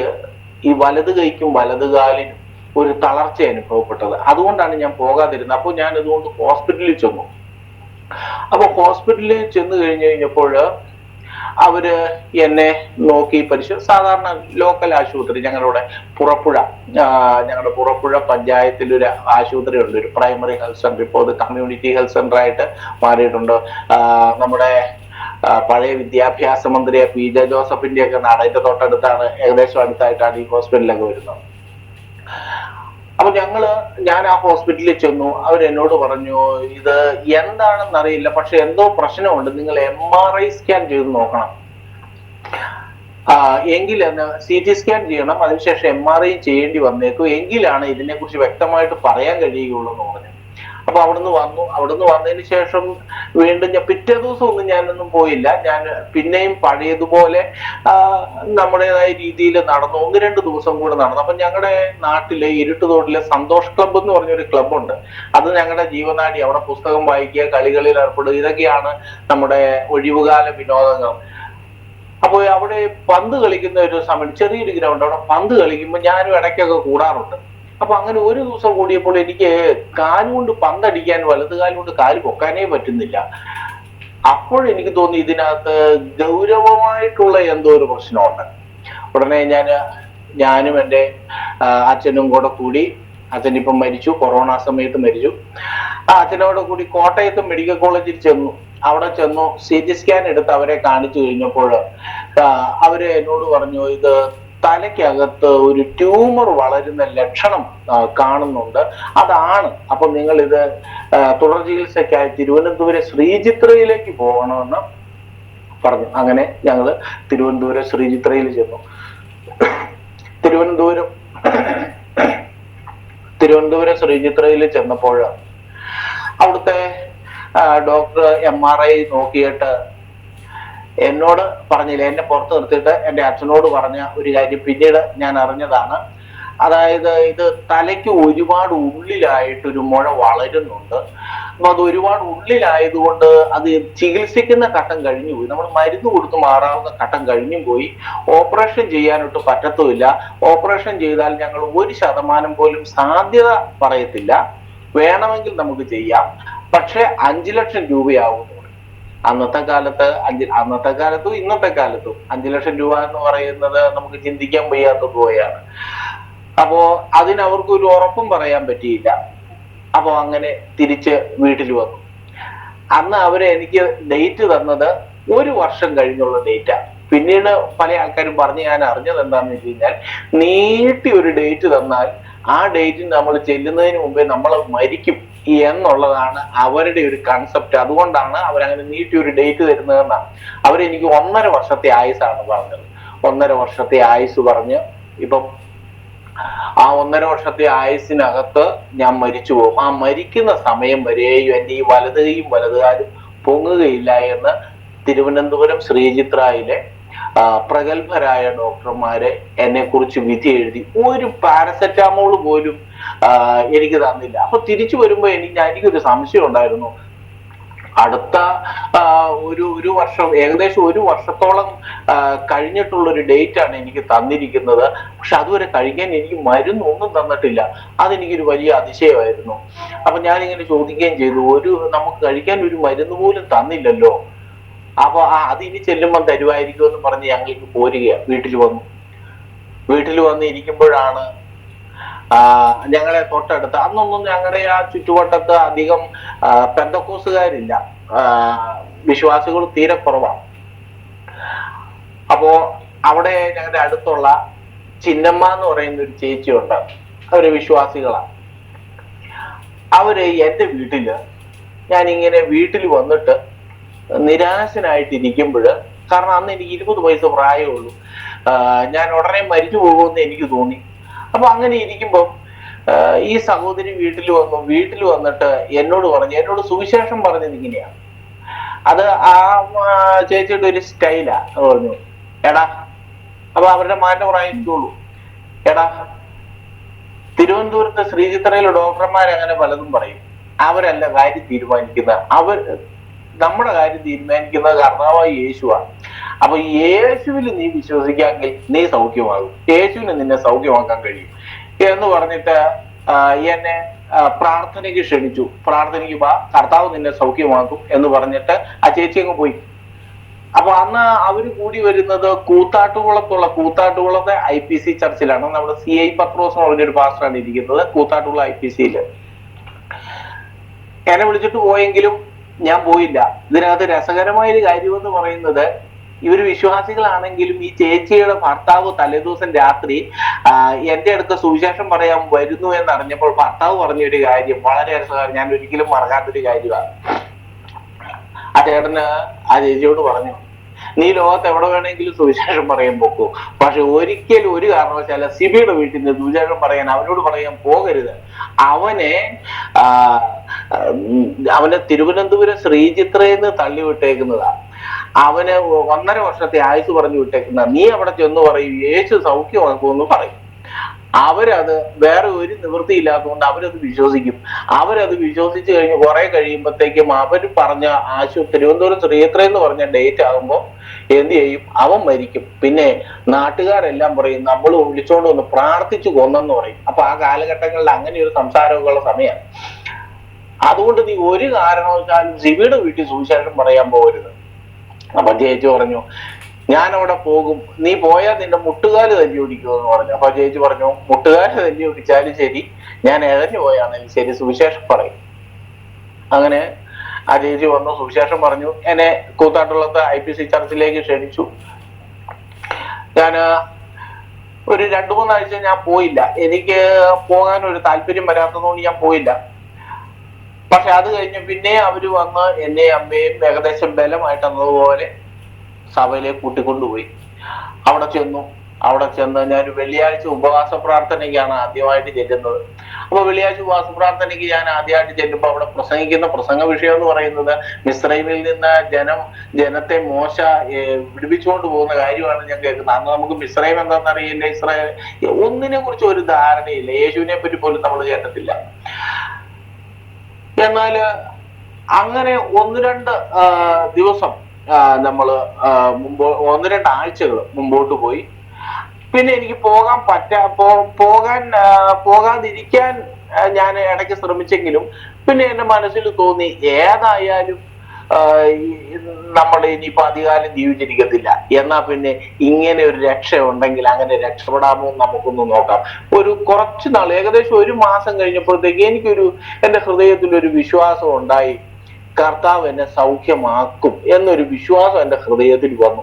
ഈ വലത് കൈക്കും വലത് കാലിനും ഒരു തളർച്ച അനുഭവപ്പെട്ടത്. അതുകൊണ്ടാണ് ഞാൻ പോകാതിരുന്നത്. അപ്പോൾ ഞാൻ അതുകൊണ്ട് ഹോസ്പിറ്റലിൽ ചെന്നു. അപ്പൊ ഹോസ്പിറ്റലിൽ ചെന്ന് കഴിഞ്ഞപ്പോൾ അവര് എന്നെ നോക്കി സാധാരണ ലോക്കൽ ആശുപത്രി, ഞങ്ങളുടെ പുറപ്പുഴ പഞ്ചായത്തിൽ ഒരു ആശുപത്രി ഉണ്ട്, ഒരു പ്രൈമറി ഹെൽത്ത് സെന്റർ. ഇപ്പോൾ അത് കമ്മ്യൂണിറ്റി ഹെൽത്ത് സെന്റർ ആയിട്ട് മാറിയിട്ടുണ്ട്. നമ്മുടെ പഴയ വിദ്യാഭ്യാസ മന്ത്രി PJ ജോസഫിന്റെ ഒക്കെ നാടകത്തെ തൊട്ടടുത്താണ്, ഏകദേശം അടുത്തായിട്ടാണ് ഈ ഹോസ്പിറ്റലൊക്കെ വരുന്നത്. അപ്പൊ ഞാൻ ആ ഹോസ്പിറ്റലിൽ ചെന്നു. അവരെന്നോട് പറഞ്ഞു, ഇത് എന്താണെന്ന് അറിയില്ല, പക്ഷെ എന്തോ പ്രശ്നമുണ്ട്, നിങ്ങൾ MRI സ്കാൻ ചെയ്ത് നോക്കണം, എങ്കിൽ CT സ്കാൻ ചെയ്യണം, അതിനുശേഷം MRI ചെയ്യേണ്ടി വന്നേക്കും, എങ്കിലാണ് ഇതിനെക്കുറിച്ച് വ്യക്തമായിട്ട് പറയാൻ കഴിയുകയുള്ളൂ എന്ന് പറഞ്ഞു. അപ്പൊ അവിടുന്ന് വന്നതിന് ശേഷം വീണ്ടും പിറ്റേ ദിവസം ഒന്നും ഞാനൊന്നും പോയില്ല. ഞാൻ പിന്നെയും പഴയതുപോലെ നമ്മുടേതായ രീതിയിൽ നടന്നു. 1-2 ദിവസം കൂടെ നടന്നു. അപ്പൊ ഞങ്ങളുടെ നാട്ടിലെ ഇരുട്ടുതോട്ടിലെ സന്തോഷ് ക്ലബ്ബ് എന്ന് പറഞ്ഞൊരു ക്ലബ്ബുണ്ട്. അത് ഞങ്ങളുടെ ജീവനാടി. അവിടെ പുസ്തകം വായിക്കുക, കളികളിൽ ഏർപ്പെടുക, ഇതൊക്കെയാണ് നമ്മുടെ ഒഴിവുകാല വിനോദങ്ങൾ. അപ്പൊ അവിടെ പന്ത് കളിക്കുന്ന ഒരു സമയം, ചെറിയൊരു ഗ്രൗണ്ട്, അവിടെ പന്ത് കളിക്കുമ്പോൾ ഞാനും ഇടയ്ക്കൊക്കെ കൂടാറുണ്ട്. അപ്പൊ അങ്ങനെ ഒരു ദിവസം കൂടിയപ്പോൾ എനിക്ക് കാലുകൊണ്ട് പന്തടിക്കാൻ, വലത് കാലുകൊണ്ട് കാല് പൊക്കാനേ പറ്റുന്നില്ല. അപ്പോഴെനിക്ക് തോന്നി ഇതിനകത്ത് ഗൗരവമായിട്ടുള്ള എന്തോ ഒരു പ്രശ്നമുണ്ട്. ഉടനെ ഞാനും എൻ്റെ അച്ഛനും കൂടി, അച്ഛൻ ഇപ്പം മരിച്ചു, കൊറോണ സമയത്ത് മരിച്ചു. അച്ഛനോട് കൂടി കോട്ടയത്ത് മെഡിക്കൽ കോളേജിൽ ചെന്നു. അവിടെ ചെന്നു CT സ്കാൻ എടുത്ത് അവരെ കാണിച്ചു കഴിഞ്ഞപ്പോൾ അവര് എന്നോട് പറഞ്ഞു, ഇത് തലയ്ക്കകത്ത് ഒരു ട്യൂമർ വളരുന്ന ലക്ഷണം കാണുന്നുണ്ട്, അതാണ്. അപ്പൊ നിങ്ങൾ ഇത് തുടർ ചികിത്സയ്ക്കായി തിരുവനന്തപുരം ശ്രീചിത്രയിലേക്ക് പോകണമെന്ന് പറഞ്ഞു. അങ്ങനെ ഞങ്ങള് തിരുവനന്തപുരം ശ്രീചിത്രയിൽ ചെന്നു. തിരുവനന്തപുരം ശ്രീചിത്രയിൽ ചെന്നപ്പോൾ അവിടുത്തെ ഡോക്ടർ MRI നോക്കിയിട്ട് എന്നോട് പറഞ്ഞില്ല, എന്നെ പുറത്ത് നിർത്തിയിട്ട് എൻ്റെ അച്ഛനോട് പറഞ്ഞ ഒരു കാര്യം പിന്നീട് ഞാൻ അറിഞ്ഞതാണ്. അതായത് ഇത് തലയ്ക്ക് ഒരുപാട് ഉള്ളിലായിട്ടൊരു മുഴ വളരുന്നുണ്ട്. അപ്പൊ അത് ഒരുപാട് ഉള്ളിലായതുകൊണ്ട് അത് ചികിത്സിക്കുന്ന ഘട്ടം കഴിഞ്ഞു പോയി, നമ്മൾ മരുന്ന് കൊടുത്ത് മാറാവുന്ന ഘട്ടം കഴിഞ്ഞു പോയി. ഓപ്പറേഷൻ ചെയ്യാനൊട്ട് പറ്റത്തുമില്ല. ഓപ്പറേഷൻ ചെയ്താൽ ഞങ്ങൾ 1% പോലും സാധ്യത പറയത്തില്ല. വേണമെങ്കിൽ നമുക്ക് ചെയ്യാം, പക്ഷെ 5 ലക്ഷം രൂപയാവും. അന്നത്തെ കാലത്തും ഇന്നത്തെ കാലത്തും 5 ലക്ഷം രൂപ എന്ന് പറയുന്നത് നമുക്ക് ചിന്തിക്കാൻ വയ്യാത്ത തുകയാണ്. അപ്പോ അതിനവർക്ക് ഒരു ഉറപ്പും പറയാൻ പറ്റിയില്ല. അപ്പൊ അങ്ങനെ തിരിച്ച് വീട്ടിൽ വന്നു. അന്ന് അവര് എനിക്ക് ഡേറ്റ് തന്നത് 1 വർഷം കഴിഞ്ഞുള്ള ഡേറ്റാണ്. പിന്നീട് പല ആൾക്കാരും പറഞ്ഞ് ഞാൻ അറിഞ്ഞത് എന്താണെന്ന് വെച്ച് കഴിഞ്ഞാൽ, നീട്ടി ഒരു ഡേറ്റ് തന്നാൽ ആ ഡേറ്റിൽ നമ്മൾ ചെല്ലുന്നതിന് മുമ്പേ നമ്മൾ മരിക്കും എന്നുള്ളതാണ് അവരുടെ ഒരു കൺസെപ്റ്റ്. അതുകൊണ്ടാണ് അവരങ്ങനെ നീട്ടി ഒരു ഡേറ്റ് തരുന്നതെന്നാണ്. അവരെനിക്ക് 1.5 വർഷത്തെ ആയുസാണ് പറഞ്ഞത്. 1.5 വർഷത്തെ ആയുസ് പറഞ്ഞ് ഇപ്പം ആ 1.5 വർഷത്തെ ആയുസിനകത്ത് ഞാൻ മരിച്ചു പോകും. ആ മരിക്കുന്ന സമയം വരെയും എൻ്റെ ഈ വലതുകാലും പൊങ്ങുകയില്ല എന്ന് തിരുവനന്തപുരം ശ്രീചിത്രയിലെ പ്രഗത്ഭരായ ഡോക്ടർമാരെ എന്നെ കുറിച്ച് വിധി എഴുതി. ഒരു പാരസെറ്റാമോൾ പോലും എനിക്ക് തന്നില്ല. അപ്പൊ തിരിച്ചു വരുമ്പോ എനിക്കൊരു സംശയം ഉണ്ടായിരുന്നു. അടുത്ത ഒരു വർഷം, ഏകദേശം 1 വർഷത്തോളം കഴിഞ്ഞിട്ടുള്ള ഒരു ഡേറ്റ് ആണ് എനിക്ക് തന്നിരിക്കുന്നത്. പക്ഷെ അതുവരെ കഴിക്കാൻ എനിക്ക് മരുന്നൊന്നും തന്നിട്ടില്ല. അതെനിക്കൊരു വലിയ അതിശയമായിരുന്നു. അപ്പൊ ഞാനിങ്ങനെ ചോദിക്കുകയും ചെയ്തു, നമുക്ക് കഴിക്കാൻ ഒരു മരുന്ന് പോലും തന്നില്ലല്ലോ. അപ്പൊ അതിനി ചെല്ലുമ്പോൾ തരുമായിരിക്കും എന്ന് പറഞ്ഞ് ഞങ്ങൾക്ക് പോരുകയാണ്. വീട്ടിൽ വന്ന് ഇരിക്കുമ്പോഴാണ് ഞങ്ങളെ തൊട്ടടുത്ത്, അന്നൊന്നും ഞങ്ങളുടെ ആ ചുറ്റുവട്ടത്ത് അധികം പെന്തക്കോസുകാരില്ല, വിശ്വാസികൾ തീരെ കുറവാണ്. അപ്പോ അവിടെ ഞങ്ങളുടെ അടുത്തുള്ള ചിന്നമ്മ എന്ന് പറയുന്ന ഒരു ചേച്ചിയുണ്ട്. അവര് വിശ്വാസികളാണ്. അവര് എൻ്റെ ഞാനിങ്ങനെ വീട്ടിൽ വന്നിട്ട് നിരാശനായിട്ടിരിക്കുമ്പോൾ, കാരണം അന്ന് എനിക്ക് 20 വയസ്സ് പ്രായമുള്ളൂ, ഞാൻ ഉടനെ മരിച്ചു പോകുമെന്ന് എനിക്ക് തോന്നി. അപ്പൊ അങ്ങനെ ഇരിക്കുമ്പോൾ ഈ സഹോദരി വീട്ടിൽ വന്നിട്ട് എന്നോട് സുവിശേഷം പറഞ്ഞത് ഇങ്ങനെയാണ്. അത് ആ ചേച്ചിയുടെ ഒരു സ്റ്റൈലാ. പറഞ്ഞു, എടാ, അപ്പൊ അവരുടെ മാറ്റം പ്രായത്തുള്ളൂ, എടാ തിരുവനന്തപുരത്തെ ശ്രീചിത്രയിലെ ഡോക്ടർമാരങ്ങനെ പലതും പറയും. അവരല്ല കാര്യം തീരുമാനിക്കുന്ന, നമ്മുടെ കാര്യം തീരുമാനിക്കുന്നത് കർത്താവായ യേശുവാണ്. അപ്പൊ യേശുവിൽ നീ വിശ്വസിക്കാമെങ്കിൽ നീ സൗഖ്യമാകും, യേശുവിന് നിന്നെ സൗഖ്യമാക്കാൻ കഴിയും എന്ന് പറഞ്ഞിട്ട് എന്നെ പ്രാർത്ഥനയ്ക്ക് ക്ഷണിച്ചു. പ്രാർത്ഥനയ്ക്ക് വാ, കർത്താവ് നിന്നെ സൗഖ്യമാക്കും എന്ന് പറഞ്ഞിട്ട് ആ ചേച്ചി അങ്ങ് പോയി. അപ്പൊ അന്ന് അവര് കൂടി വരുന്നത് കൂത്താട്ടുകുളത്തെ IPC ചർച്ചിലാണ്. നമ്മുടെ CI പത്രോസ് എന്ന് പറഞ്ഞൊരു പാസ്റ്ററാണ് ഇരിക്കുന്നത് കൂത്താട്ടുകുളം IPC-യില്. എന്നെ വിളിച്ചിട്ട് പോയെങ്കിലും ഞാൻ പോയില്ല. ഇതിനകത്ത് രസകരമായൊരു കാര്യമെന്ന് പറയുന്നത്, ഇവര് വിശ്വാസികളാണെങ്കിലും ഈ ചേച്ചിയുടെ ഭർത്താവ് തലേദിവസം രാത്രി എന്റെ അടുത്ത് സുവിശേഷം പറയാൻ വരുന്നു എന്നറിഞ്ഞപ്പോൾ ഭർത്താവ് പറഞ്ഞൊരു കാര്യം വളരെ രസകരം, ഞാൻ ഒരിക്കലും മറക്കാത്തൊരു കാര്യമാണ്. ആ ചേട്ടന് ആ ചേച്ചിയോട് പറഞ്ഞു, നീ ലോകത്ത് എവിടെ വേണമെങ്കിലും സുവിശേഷം പറയാൻ പോക്കൂ, പക്ഷെ ഒരിക്കലും ഒരു കാരണവശാലും സിബിയുടെ വീട്ടിൽ നിന്ന് സുവിശേഷം പറയാൻ അവനോട് പറയാൻ പോകരുത്. അവനെ തിരുവനന്തപുരം ശ്രീചിത്രയിൽ നിന്ന് തള്ളി വിട്ടേക്കുന്നതാ. അവന് 1.5 വർഷത്തെ ആയുസ് പറഞ്ഞു വിട്ടേക്കുന്ന. നീ അവിടെ ചെന്ന് പറയും യേശു സൗഖ്യമാക്കുമെന്ന് പറയും. അവരത് വേറെ ഒരു നിവൃത്തിയില്ലാത്തതുകൊണ്ട് അവരത് വിശ്വസിക്കും. അവരത് വിശ്വസിച്ച് കഴിഞ്ഞ് കുറെ കഴിയുമ്പോഴത്തേക്കും അവർ പറഞ്ഞ തിരുവനന്തപുരം ശ്രീചിത്ര എന്ന് പറഞ്ഞ ഡേറ്റ് ആകുമ്പോൾ എന്ത് ചെയ്യും? അവൻ മരിക്കും. പിന്നെ നാട്ടുകാരെല്ലാം പറയും നമ്മൾ വിളിച്ചോണ്ട് വന്ന് പ്രാർത്ഥിച്ചു കൊന്നെന്ന് പറയും. അപ്പൊ ആ കാലഘട്ടങ്ങളിൽ അങ്ങനെ ഒരു സംസാരമൊക്കെ ഉള്ള സമയമാണ്. അതുകൊണ്ട് നീ ഒരു കാരണവശാലും സിബിയുടെ വീട്ടിൽ സുവിശേഷം പറയാൻ പോകരുത്. അപ്പൊ ചേച്ചി പറഞ്ഞു, ഞാൻ അവിടെ പോകും, നീ പോയാൽ നിന്റെ മുട്ടുകാല് തല്ലി ഓടിക്കുമെന്ന് പറഞ്ഞു. അപ്പൊ ചേച്ചി പറഞ്ഞു, മുട്ടുകാല് തല്ലി ഓടിച്ചാലും ശരി, ഞാൻ എഴഞ്ഞു പോയാണെങ്കിലും ശരി സുവിശേഷം പറയും. അങ്ങനെ ആ ചേച്ചി വന്നു, സുവിശേഷം പറഞ്ഞു. എന്നെ കൂത്താട്ടുകുളത്ത് IPC ചർച്ചിലേക്ക് ക്ഷണിച്ചു. ഞാൻ ഒരു 2-3 ആഴ്ച ഞാൻ പോയില്ല. എനിക്ക് പോകാൻ ഒരു താല്പര്യം വരാത്തതുകൊണ്ട് ഞാൻ പോയില്ല. പക്ഷെ അത് കഴിഞ്ഞ് പിന്നെ അവര് വന്ന് എന്നെ അമ്മയും ഏകദേശം ബലമായിട്ട് എന്നതുപോലെ സഭയിലേക്ക് കൂട്ടിക്കൊണ്ടുപോയി. അവിടെ ചെന്ന് ഞാൻ വെള്ളിയാഴ്ച ഉപവാസ പ്രാർത്ഥനയ്ക്കാണ് ആദ്യമായിട്ട് ചെല്ലുന്നത്. അപ്പൊ വെള്ളിയാഴ്ച ഉപവാസ പ്രാർത്ഥനയ്ക്ക് ഞാൻ ആദ്യമായിട്ട് ചെല്ലുമ്പോൾ അവിടെ പ്രസംഗിക്കുന്ന പ്രസംഗ വിഷയം എന്ന് പറയുന്നത് മിസ്രൈമിൽ നിന്ന് ജനത്തെ മോശ വിടുവിച്ചുകൊണ്ട് പോകുന്ന കാര്യമാണ് ഞാൻ കേൾക്കുന്നത്. അന്ന് നമുക്ക് മിസ്രൈം എന്താണെന്ന് അറിയില്ല, ഇസ്രായേൽ ഒന്നിനെ കുറിച്ച് ഒരു ധാരണയില്ല, യേശുവിനെ പറ്റി പോലും നമ്മൾ കേട്ടിട്ടില്ല. എന്നാല് അങ്ങനെ 1-2 ദിവസം നമ്മള് 1-2 ആഴ്ചകൾ മുമ്പോട്ട് പോയി. പിന്നെ എനിക്ക് പോകാതിരിക്കാൻ ഞാൻ ഇടയ്ക്ക് ശ്രമിച്ചെങ്കിലും പിന്നെ എന്റെ മനസ്സിൽ തോന്നി, ഏതായാലും നമ്മൾ ഇനിയിപ്പോ അധികാലം ജീവിച്ചിരിക്കത്തില്ല, എന്നാ പിന്നെ ഇങ്ങനെ ഒരു രക്ഷ ഉണ്ടെങ്കിൽ അങ്ങനെ രക്ഷപ്പെടാമോ നമുക്കൊന്ന് നോക്കാം. കുറച്ചു നാൾ, ഏകദേശം 1 മാസം കഴിഞ്ഞപ്പോഴത്തേക്ക് എന്റെ ഹൃദയത്തിൽ ഒരു വിശ്വാസം ഉണ്ടായി, കർത്താവ് എന്നെ സൗഖ്യമാക്കും എന്നൊരു വിശ്വാസം എന്റെ ഹൃദയത്തിൽ വന്നു.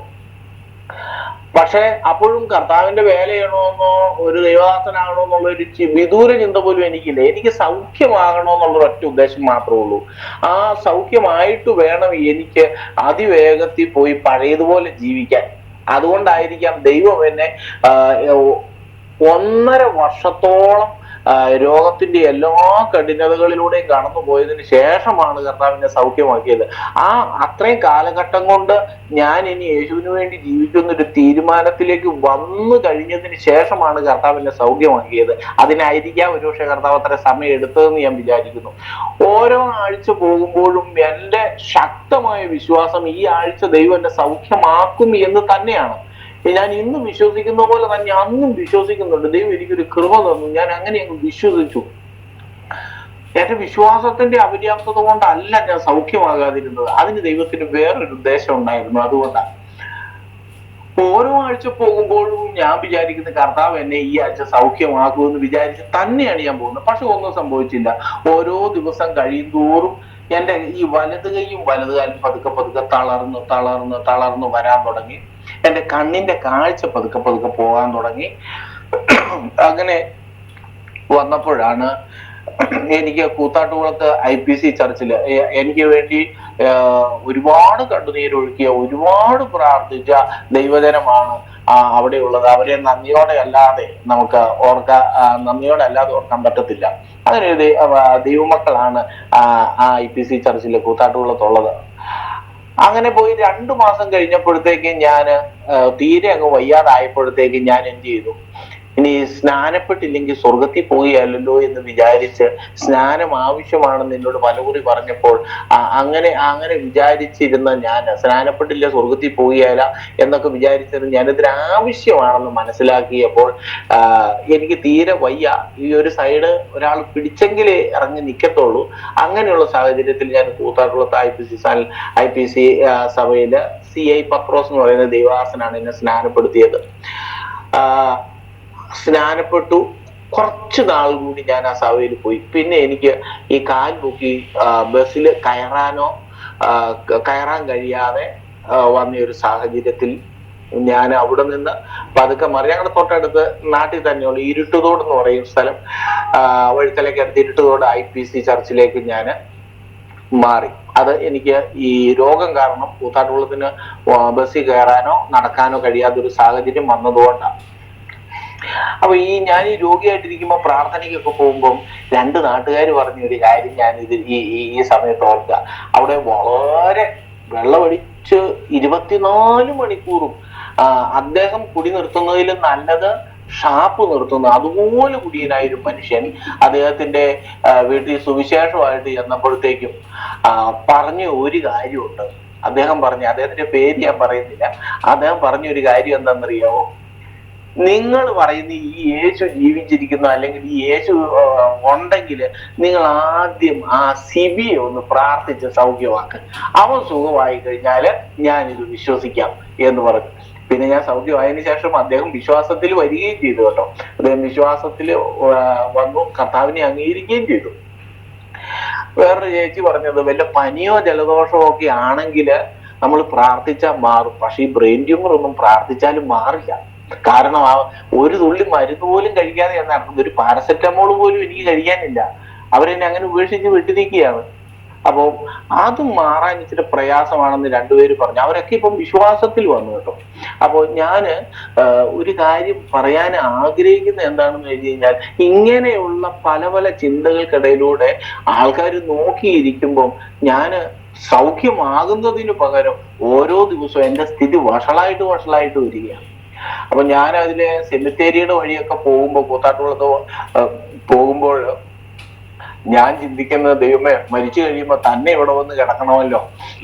പക്ഷെ അപ്പോഴും കർത്താവിന്റെ വേല ചെയ്യണമെന്നോ ഒരു ദൈവദാസനാകണോ എന്നുള്ള ഒരു വിദൂര ചിന്ത പോലും എനിക്കില്ല. എനിക്ക് സൗഖ്യമാകണോ എന്നുള്ള ഒറ്റ ഉദ്ദേശം മാത്രമേ ഉള്ളൂ. ആ സൗഖ്യമായിട്ട് വേണം എനിക്ക് അതിവേഗത്തിൽ പോയി പഴയതുപോലെ ജീവിക്കാൻ. അതുകൊണ്ടായിരിക്കാം ദൈവം എന്നെ 1.5 വർഷത്തോളം രോഗത്തിന്റെ എല്ലാ കഠിനതകളിലൂടെയും കടന്നു പോയതിനു ശേഷമാണ് കർത്താവിനെ സൗഖ്യമാക്കിയത്. അത്രയും കാലഘട്ടം കൊണ്ട് ഞാൻ ഇനി യേശുവിന് വേണ്ടി ജീവിക്കുന്ന ഒരു തീരുമാനത്തിലേക്ക് വന്നു കഴിഞ്ഞതിന് ശേഷമാണ് കർത്താവിനെ സൗഖ്യമാക്കിയത്. അതിനായിരിക്കാം ഒരുപക്ഷെ കർത്താവ് അത്ര സമയം എടുത്തതെന്ന് ഞാൻ വിചാരിക്കുന്നു. ഓരോ ആഴ്ച പോകുമ്പോഴും എന്റെ ശക്തമായ വിശ്വാസം ഈ ആഴ്ച ദൈവം എന്നെ സൗഖ്യമാക്കും എന്ന് തന്നെയാണ്. ഞാൻ ഇന്ന് വിശ്വസിക്കുന്ന പോലെ തന്നെ അന്നും വിശ്വസിക്കുന്നുണ്ട്. ദൈവം എനിക്കൊരു കൃപ തന്നു, ഞാൻ അങ്ങനെ അങ്ങ് വിശ്വസിച്ചു. എന്റെ വിശ്വാസത്തിന്റെ അപര്യാപ്തത കൊണ്ടല്ല ഞാൻ സൗഖ്യമാകാതിരുന്നത്, അതിന് ദൈവത്തിന് വേറൊരു ഉദ്ദേശം ഉണ്ടായിരുന്നു. അതുകൊണ്ടാണ് ഓരോ ആഴ്ച പോകുമ്പോഴും ഞാൻ വിചാരിക്കുന്ന കർത്താവ് എന്നെ ഈ ആഴ്ച സൗഖ്യമാക്കുമെന്ന് വിചാരിച്ച് തന്നെയാണ് ഞാൻ പോകുന്നത്. പക്ഷെ ഒന്നും സംഭവിച്ചില്ല. ഓരോ ദിവസം കഴിയുന്തോറും എന്റെ ഈ വലത് കൈയും വലത് കാലും പതുക്കെ പതുക്കെ തളർന്ന് വരാൻ തുടങ്ങി. എന്റെ കണ്ണിന്റെ കാഴ്ച പതുക്കെ പോകാൻ തുടങ്ങി. അങ്ങനെ വന്നപ്പോഴാണ് എനിക്ക് കൂത്താട്ടുകുളത്ത് IPC ചർച്ചില് എനിക്ക് വേണ്ടി ഒരുപാട് കണ്ണുനീരൊഴുക്കിയ, ഒരുപാട് പ്രാർത്ഥിച്ച ദൈവജനമാണ് അവിടെയുള്ളത്. അവരെ നന്ദിയോടെ അല്ലാതെ ഓർക്കാൻ പറ്റത്തില്ല. അങ്ങനെ ദൈവമക്കളാണ് IPC ചർച്ചില് കൂത്താട്ടുകുളത്തുള്ളത്. അങ്ങനെ പോയി 2 മാസം കഴിഞ്ഞപ്പോഴത്തേക്കും ഞാൻ തീരെ അങ്ങ് വയ്യാതായപ്പോഴത്തേക്കും ഞാൻ എന്ത് ചെയ്തു, ഇനി സ്നാനപ്പെട്ടില്ലെങ്കിൽ സ്വർഗത്തിൽ പോവുകയല്ലോ എന്ന് വിചാരിച്ച് സ്നാനം ആവശ്യമാണെന്ന് എന്നോട് പലകുറി പറഞ്ഞപ്പോൾ അങ്ങനെ വിചാരിച്ചിരുന്ന ഞാൻ സ്നാനപ്പെട്ടില്ല സ്വർഗത്തിൽ പോവുകയല്ല എന്നൊക്കെ വിചാരിച്ചത് ഞാനിതിന് ആവശ്യമാണെന്ന് മനസ്സിലാക്കിയപ്പോൾ എനിക്ക് തീരെ വയ്യ, ഈ ഒരു സൈഡ് ഒരാൾ പിടിച്ചെങ്കിലേ ഇറങ്ങി നിൽക്കത്തുള്ളൂ. അങ്ങനെയുള്ള സാഹചര്യത്തിൽ ഞാൻ കൂത്താട്ടുകുളത്ത് IPC സഭയില് CI പത്രോസ് എന്ന് പറയുന്ന ദൈവദാസനാണ് എന്നെ സ്നാനപ്പെടുത്തിയത്. സ്നാനപ്പെട്ടു. കുറച്ചു നാൾ കൂടി ഞാൻ ആ സഭയിൽ പോയി. പിന്നെ എനിക്ക് ഈ കാൽ പൊക്കി ബസ്സിൽ കയറാൻ കഴിയാതെ വന്ന ഒരു സാഹചര്യത്തിൽ ഞാൻ അവിടെ നിന്ന് പതുക്കെ ഞങ്ങളുടെ തൊട്ടടുത്ത് നാട്ടിൽ തന്നെയുള്ള ഇരുട്ടുതോട് എന്ന് പറയും സ്ഥലം, വഴുത്തലയ്ക്ക് അടുത്ത് ഇരുട്ടുതോട് IPC ചർച്ചിലേക്ക് ഞാൻ മാറി. അത് എനിക്ക് ഈ രോഗം കാരണം കൂത്താട്ടുകുളത്തിന് ബസ്സിൽ കയറാനോ നടക്കാനോ കഴിയാത്തൊരു സാഹചര്യം വന്നതുകൊണ്ടാണ്. അപ്പൊ ഞാൻ ഈ രോഗിയായിട്ടിരിക്കുമ്പോൾ പ്രാർത്ഥനയ്ക്കൊക്കെ പോകുമ്പോൾ 2 നാട്ടുകാർ പറഞ്ഞ ഒരു കാര്യം ഞാൻ ഈ സമയത്ത് ഓർക്കുക. അവിടെ വളരെ വെള്ളമടിച്ച് 24 മണിക്കൂറും അദ്ദേഹം കുടി നിർത്തുന്നതിലും നല്ലത് ഷാപ്പ് നിർത്തുന്നു. അതുപോലെ കുടിയനായ ഒരു മനുഷ്യൻ അദ്ദേഹത്തിന്റെ വീട്ടിൽ സുവിശേഷമായിട്ട് ചെന്നപ്പോഴത്തേക്കും പറഞ്ഞ ഒരു കാര്യമുണ്ട്. അദ്ദേഹത്തിന്റെ പേര് ഞാൻ പറയുന്നില്ല. അദ്ദേഹം പറഞ്ഞൊരു കാര്യം എന്താണെന്നറിയാമോ? നിങ്ങൾ പറയുന്ന ഈ യേശു ജീവിച്ചിരിക്കുന്ന അല്ലെങ്കിൽ ഈ യേശു ഉണ്ടെങ്കിൽ നിങ്ങൾ ആദ്യം ആ സിബിയെ ഒന്ന് പ്രാർത്ഥിച്ച് സൗഖ്യമാക്കുക. അവൻ സുഖമായി കഴിഞ്ഞാല് ഞാനിത് വിശ്വസിക്കാം എന്ന് പറഞ്ഞു. പിന്നെ ഞാൻ സൗഖ്യമായതിനു ശേഷം അദ്ദേഹം വിശ്വാസത്തിൽ വരികയും ചെയ്തു കേട്ടോ. അദ്ദേഹം വിശ്വാസത്തിൽ വന്നു, കർത്താവിനെ അംഗീകരിക്കുകയും ചെയ്തു. വേറൊരു ചേച്ചി പറഞ്ഞത് വല്ല പനിയോ ജലദോഷമോ ഒക്കെ ആണെങ്കിൽ നമ്മൾ പ്രാർത്ഥിച്ചാൽ മാറും. പക്ഷെ ഈ ബ്രെയിൻ ട്യൂമർ ഒന്നും പ്രാർത്ഥിച്ചാലും മാറില്ല. കാരണം ഒരു തുള്ളി മരുന്ന് പോലും കഴിക്കാതെ ഞാൻ നടക്കുന്നത്. ഒരു പാരസെറ്റമോൾ പോലും എനിക്ക് കഴിക്കാനില്ല. അവരെന്നെ അങ്ങനെ ഉപേക്ഷിച്ച് വിട്ടിരിക്കുകയാണ്. അപ്പോൾ അത് മാറാൻ ഇച്ചിരി പ്രയാസമാണെന്ന് 2 പേര് പറഞ്ഞു. അവരൊക്കെ ഇപ്പം വിശ്വാസത്തിൽ വന്നു കേട്ടോ. അപ്പോൾ ഞാന് ഒരു കാര്യം പറയാൻ ആഗ്രഹിക്കുന്നത് എന്താണെന്ന് വെച്ച് കഴിഞ്ഞാൽ, ഇങ്ങനെയുള്ള പല പല ചിന്തകൾക്കിടയിലൂടെ ആൾക്കാർ നോക്കിയിരിക്കുമ്പോൾ ഞാൻ സൗഖ്യമാകുന്നതിന് പകരം ഓരോ ദിവസവും എന്റെ സ്ഥിതി വഷളായിട്ട് വരികയാണ്. അപ്പൊ ഞാൻ അതിലെ സെമിത്തേരിയുടെ വഴിയൊക്കെ പോകുമ്പോൾ കൂത്താട്ടുകുളത്ത് പോകുമ്പോൾ ഞാൻ ചിന്തിക്കുന്നത്, ദൈവമേ മരിച്ചു കഴിയുമ്പോൾ തന്നെ ഇവിടെ വന്ന് കിടക്കണമല്ലോ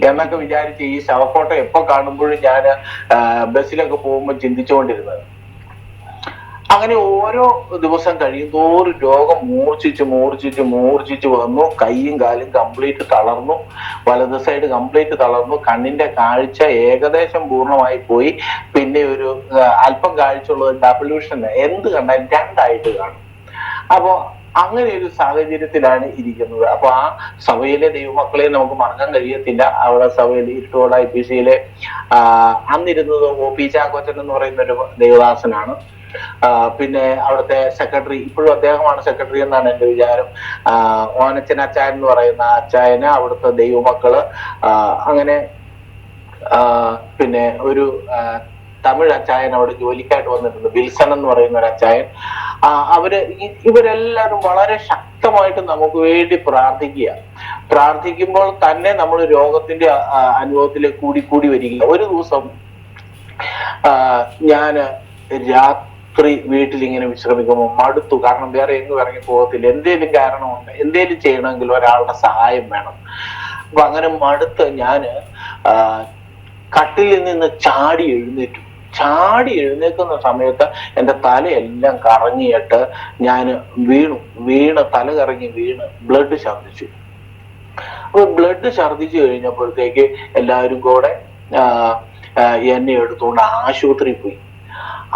എന്നൊക്കെ വിചാരിച്ച് ഈ ശവക്കോട്ട എപ്പോ കാണുമ്പോഴും ഞാൻ ബസ്സിലൊക്കെ പോകുമ്പോൾ ചിന്തിച്ചുകൊണ്ടിരുന്നത്. അങ്ങനെ ഓരോ ദിവസം കഴിയും തോറും രോഗം മൂർച്ഛിച്ച് വന്നു. കൈയും കാലും കംപ്ലീറ്റ് തളർന്നു, വലത് സൈഡ് കംപ്ലീറ്റ് തളർന്നു. കണ്ണിന്റെ കാഴ്ച ഏകദേശം പൂർണ്ണമായി പോയി. പിന്നെ ഒരു അല്പം കാഴ്ച ഉള്ളത് ഡബിൾയൂഷൻ, എന്ത് കണ്ടാലും 2 ആയിട്ട് കാണും. അപ്പോ അങ്ങനെ ഒരു സാഹചര്യത്തിലാണ് ഇരിക്കുന്നത്. അപ്പൊ ആ സഭയിലെ ദൈവമക്കളെ നമുക്ക് മറക്കാൻ കഴിയത്തില്ല. അവിടെ സഭയിൽ ഇരുട്ടോട് IPCയിലെ അന്നിരുന്നത് OP ചാക്കോച്ചൻ എന്ന് പറയുന്ന ഒരു ദേവദാസനാണ്. പിന്നെ അവിടുത്തെ സെക്രട്ടറി, ഇപ്പോഴും അദ്ദേഹമാണ് സെക്രട്ടറി എന്നാണ് എൻ്റെ വിചാരം, ഓനച്ചൻ അച്ചായൻ എന്ന് പറയുന്ന അച്ചായന്, അവിടുത്തെ ദൈവമക്കള്, അങ്ങനെ പിന്നെ ഒരു തമിഴ് അച്ചായൻ അവിടെ ജോലിക്കായിട്ട് വന്നിട്ടുണ്ട്, വിൽസൺ എന്ന് പറയുന്ന ഒരു അച്ചായൻ. ഇവരെല്ലാവരും വളരെ ശക്തമായിട്ട് നമുക്ക് വേണ്ടി പ്രാർത്ഥിക്കുമ്പോൾ തന്നെ നമ്മൾ രോഗത്തിന്റെ അനുഭവത്തിലേക്ക് കൂടി വരിക. ഒരു ദിവസം ഞാന് രാത്രി വീട്ടിൽ ഇങ്ങനെ വിശ്രമിക്കുമ്പോൾ മടുത്തു. കാരണം വേറെ എങ്ങും ഇറങ്ങി പോകത്തില്ല. എന്തേലും കാരണമുണ്ട്, എന്തേലും ചെയ്യണമെങ്കിൽ ഒരാളുടെ സഹായം വേണം. അപ്പൊ അങ്ങനെ മടുത്ത് ഞാന് കട്ടിലിൽ നിന്ന് ചാടി എഴുന്നേക്കുന്ന സമയത്ത് എൻ്റെ തലയെല്ലാം കറങ്ങിയിട്ട് ഞാൻ വീണ് തല കറങ്ങി വീണ് ബ്ലഡ് ഛർദ്ദിച്ചു. അപ്പൊ ബ്ലഡ് ഛർദ്ദിച്ചു കഴിഞ്ഞപ്പോഴത്തേക്ക് എല്ലാവരും കൂടെ എന്നെ എടുത്തുകൊണ്ട് ആശുപത്രിയിൽ പോയി.